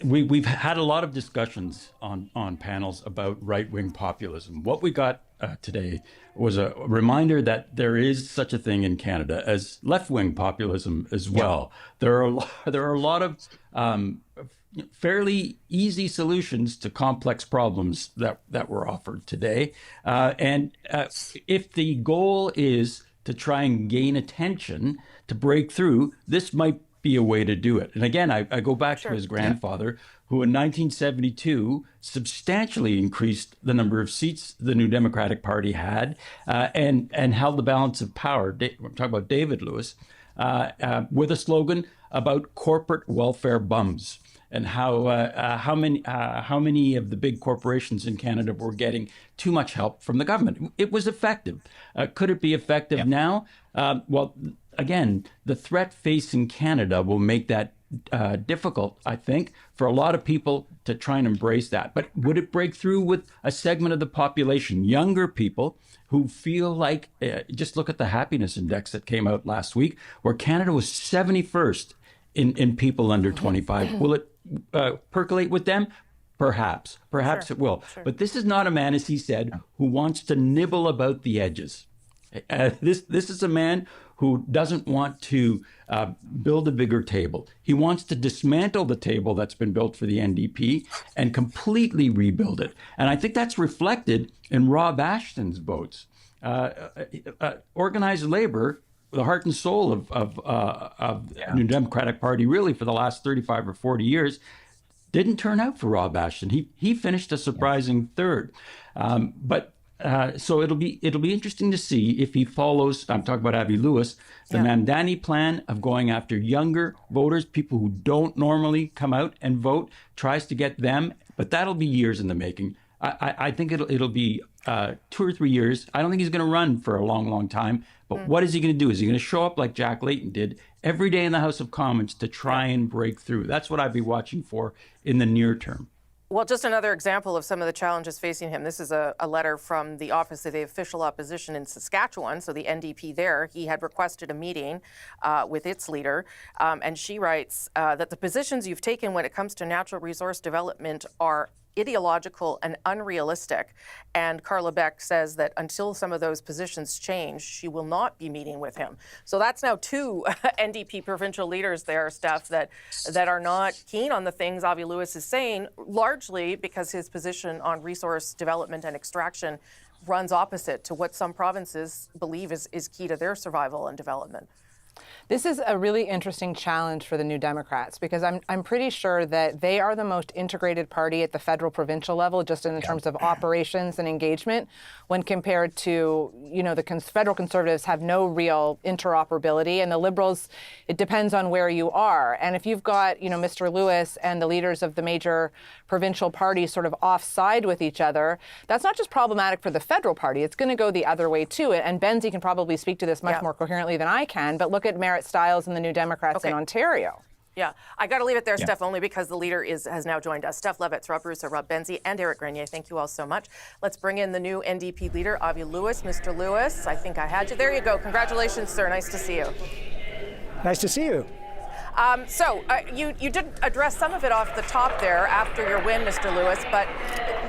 we've had a lot of discussions on panels about right-wing populism. What we got today was a reminder that there is such a thing in Canada as left-wing populism as well. There are a lot of fairly easy solutions to complex problems that were offered today. And if the goal is to try and gain attention, to break through, this might be a way to do it. And again, I go back to his grandfather, who in 1972 substantially increased the number of seats the New Democratic Party had and held the balance of power. I'm talking about David Lewis, with a slogan about corporate welfare bums, and how many of the big corporations in Canada were getting too much help from the government. It was effective. Could it be effective now? Well, again, the threat facing Canada will make that difficult, I think, for a lot of people to try and embrace that. But would it break through with a segment of the population, younger people, who feel like, just look at the happiness index that came out last week, where Canada was 71st in people under 25. Will it percolate with them? Perhaps it will. But this is not a man, as he said, who wants to nibble about the edges. This is a man who doesn't want to build a bigger table. He wants to dismantle the table that's been built for the NDP and completely rebuild it. And I think that's reflected in Rob Ashton's votes. Organized labor, the heart and soul of New Democratic Party, really for the last 35 or 40 years, didn't turn out for Rob Ashton. He finished a surprising third. So it'll be interesting to see if he follows, I'm talking about Avi Lewis, the Mamdani plan of going after younger voters, people who don't normally come out and vote, tries to get them, but that'll be years in the making. I think it'll be 2 or 3 years. I don't think he's going to run for a long, long time. But what is he going to do? Is he going to show up like Jack Layton did every day in the House of Commons to try and break through? That's what I'd be watching for in the near term. Well, just another example of some of the challenges facing him. This is a letter from the Office of the Official Opposition in Saskatchewan, so the NDP there. He had requested a meeting with its leader, and she writes that the positions you've taken when it comes to natural resource development are ideological and unrealistic. And Carla Beck says that until some of those positions change, she will not be meeting with him. So that's now 2 NDP provincial leaders there, Steph, that are not keen on the things Avi Lewis is saying, largely because his position on resource development and extraction runs opposite to what some provinces believe is key to their survival and development. This is a really interesting challenge for the New Democrats, because I'm pretty sure that they are the most integrated party at the federal provincial level, just in terms of operations and engagement, when compared to, the federal Conservatives have no real interoperability, and the Liberals, it depends on where you are. And if you've got, Mr. Lewis and the leaders of the major provincial parties sort of offside with each other, that's not just problematic for the federal party, it's going to go the other way too. And Benzie can probably speak to this much more coherently than I can, but look at Merritt Stiles and the New Democrats in Ontario. Yeah, I got to leave it there, Steph, only because the leader has now joined us. Steph Levitz, Rob Russo, Rob Benzie, and Eric Grenier. Thank you all so much. Let's bring in the new NDP leader, Avi Lewis. Mr. Lewis, I think I had you. There you go. Congratulations, sir. Nice to see you. Nice to see you. You did address some of it off the top there after your win, Mr. Lewis, but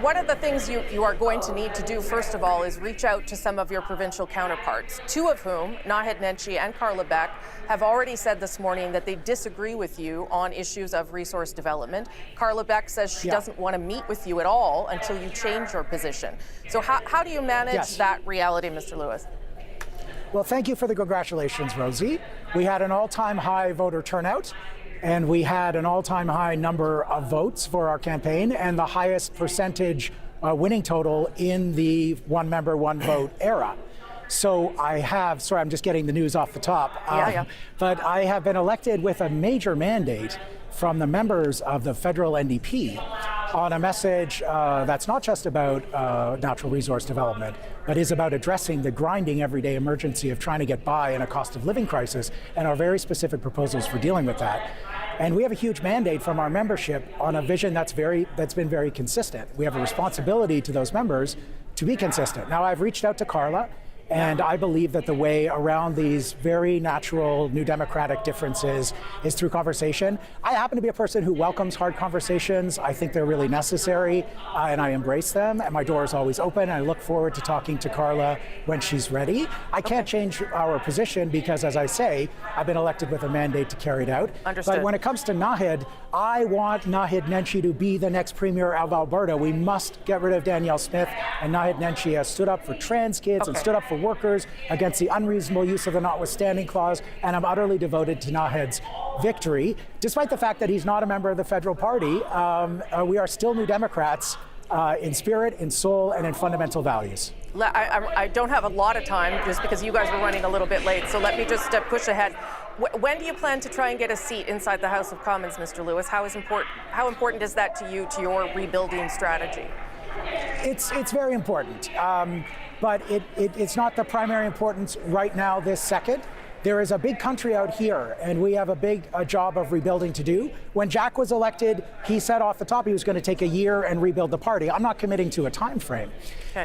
one of the things you are going to need to do, first of all, is reach out to some of your provincial counterparts, 2 of whom, Naheed Nenshi and Carla Beck, have already said this morning that they disagree with you on issues of resource development. Carla Beck says she doesn't want to meet with you at all until you change your position. So how do you manage that reality, Mr. Lewis? Well, thank you for the congratulations, Rosie. We had an all-time high voter turnout, and we had an all-time high number of votes for our campaign, and the highest percentage winning total in the one member, one vote era. So I'm just getting the news off the top. But I have been elected with a major mandate from the members of the federal NDP on a message that's not just about natural resource development, but is about addressing the grinding everyday emergency of trying to get by in a cost of living crisis, and our very specific proposals for dealing with that. And we have a huge mandate from our membership on a vision that's been very consistent. We have a responsibility to those members to be consistent. Now, I've reached out to Carla, And I believe that the way around these very natural New Democratic differences is through conversation. I happen to be a person who welcomes hard conversations. I think they're really necessary, and I embrace them, and my door is always open. I look forward to talking to Carla when she's ready. I can't change our position because, as I say, I've been elected with a mandate to carry it out. Understood. But when it comes to Nahid, I want Nahid Nenshi to be the next premier of Alberta. We must get rid of Danielle Smith, and Nahid Nenshi has stood up for trans kids and stood up for workers against the unreasonable use of the notwithstanding clause, and I'm utterly devoted to Nahid's victory. Despite the fact that he's not a member of the federal party, we are still New Democrats in spirit, in soul, and in fundamental values. I don't have a lot of time just because you guys were running a little bit late, so let me just push ahead. When do you plan to try and get a seat inside the House of Commons, Mr. Lewis? How important is that to you, to your rebuilding strategy? It's very important, but it's not the primary importance right now, this second. There is a big country out here, and we have a big job of rebuilding to do. When Jack was elected, he said off the top he was going to take a year and rebuild the party. I'm not committing to a time frame,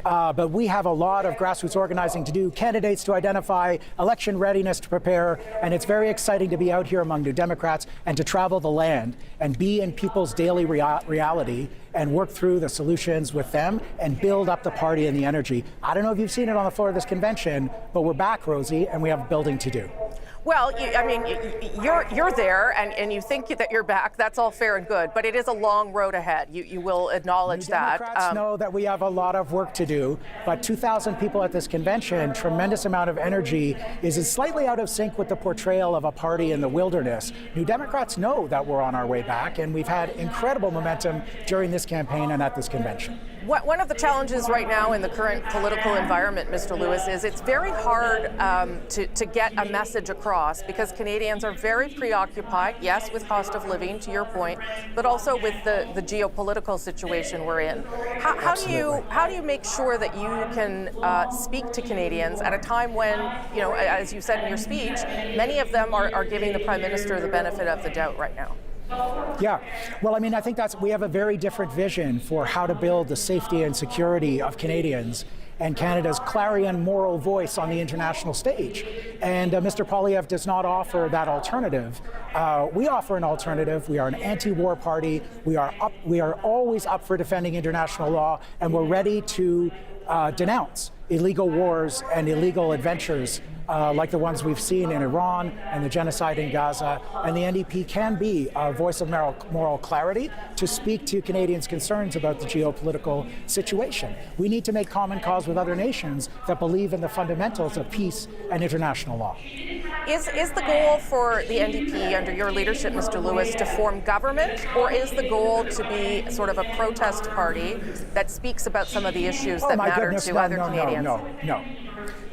but we have a lot of grassroots organizing to do, candidates to identify, election readiness to prepare, and it's very exciting to be out here among New Democrats and to travel the land and be in people's daily reality and work through the solutions with them and build up the party and the energy. I don't know if you've seen it on the floor of this convention, but we're back, Rosie, and we have building to do. Well, you're there, and you think that you're back. That's all fair and good, but it is a long road ahead. You will acknowledge that. Democrats know that we have a lot of work to do, but 2,000 people at this convention, tremendous amount of energy, is slightly out of sync with the portrayal of a party in the wilderness. New Democrats know that we're on our way back, and we've had incredible momentum during this campaign and at this convention. One of the challenges right now in the current political environment, Mr. Lewis, is it's very hard to get a message across because Canadians are very preoccupied, yes, with cost of living, to your point, but also with the geopolitical situation we're in. How do you make sure that you can speak to Canadians at a time when, as you said in your speech, many of them are giving the Prime Minister the benefit of the doubt right now? Yeah, well, I think we have a very different vision for how to build the safety and security of Canadians and Canada's clarion moral voice on the international stage. And Mr. Poilievre does not offer that alternative. We offer an alternative. We are an anti-war party. We are always up for defending international law, and we're ready to denounce illegal wars and illegal adventures like the ones we've seen in Iran and the genocide in Gaza. And the NDP can be a voice of moral clarity to speak to Canadians' concerns about the geopolitical situation. We need to make common cause with other nations that believe in the fundamentals of peace and international law. Is the goal for the NDP under your leadership, Mr. Lewis, to form government, or is the goal to be sort of a protest party that speaks about some of the issues that matter to other Canadians? No.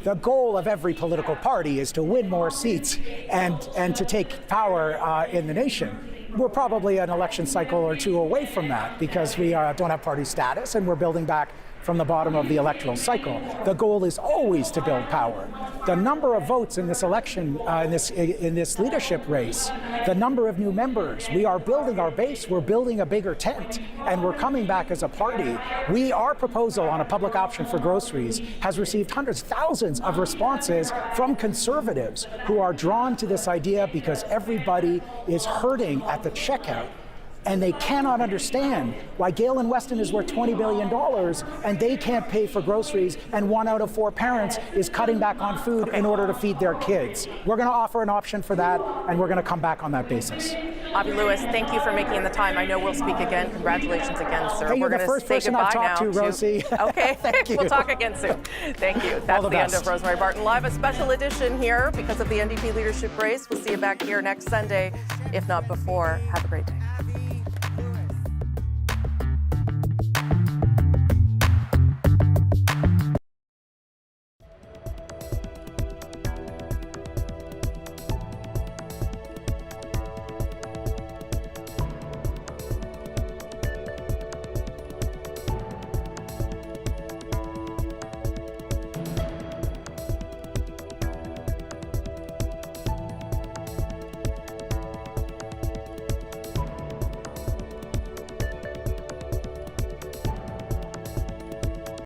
The goal of every political party is to win more seats and to take power in the nation. We're probably an election cycle or two away from that because we don't have party status and we're building back from the bottom of the electoral cycle. The goal is always to build power. The number of votes in this election, in this leadership race, the number of new members, we are building our base, we're building a bigger tent, and we're coming back as a party. Our proposal on a public option for groceries has received hundreds, thousands of responses from Conservatives who are drawn to this idea because everybody is hurting at the checkout. And they cannot understand why Galen Weston is worth $20 billion and they can't pay for groceries, and 1 out of 4 parents is cutting back on food in order to feed their kids. We're going to offer an option for that, and we're going to come back on that basis. Avi Lewis, thank you for making the time. I know we'll speak again. Congratulations again, sir. Hey, you're the first person I've talked to, Rosie. Okay, thank you. We'll talk again soon. Thank you. That's the end of Rosemary Barton Live, a special edition here because of the NDP leadership race. We'll see you back here next Sunday, if not before. Have a great day.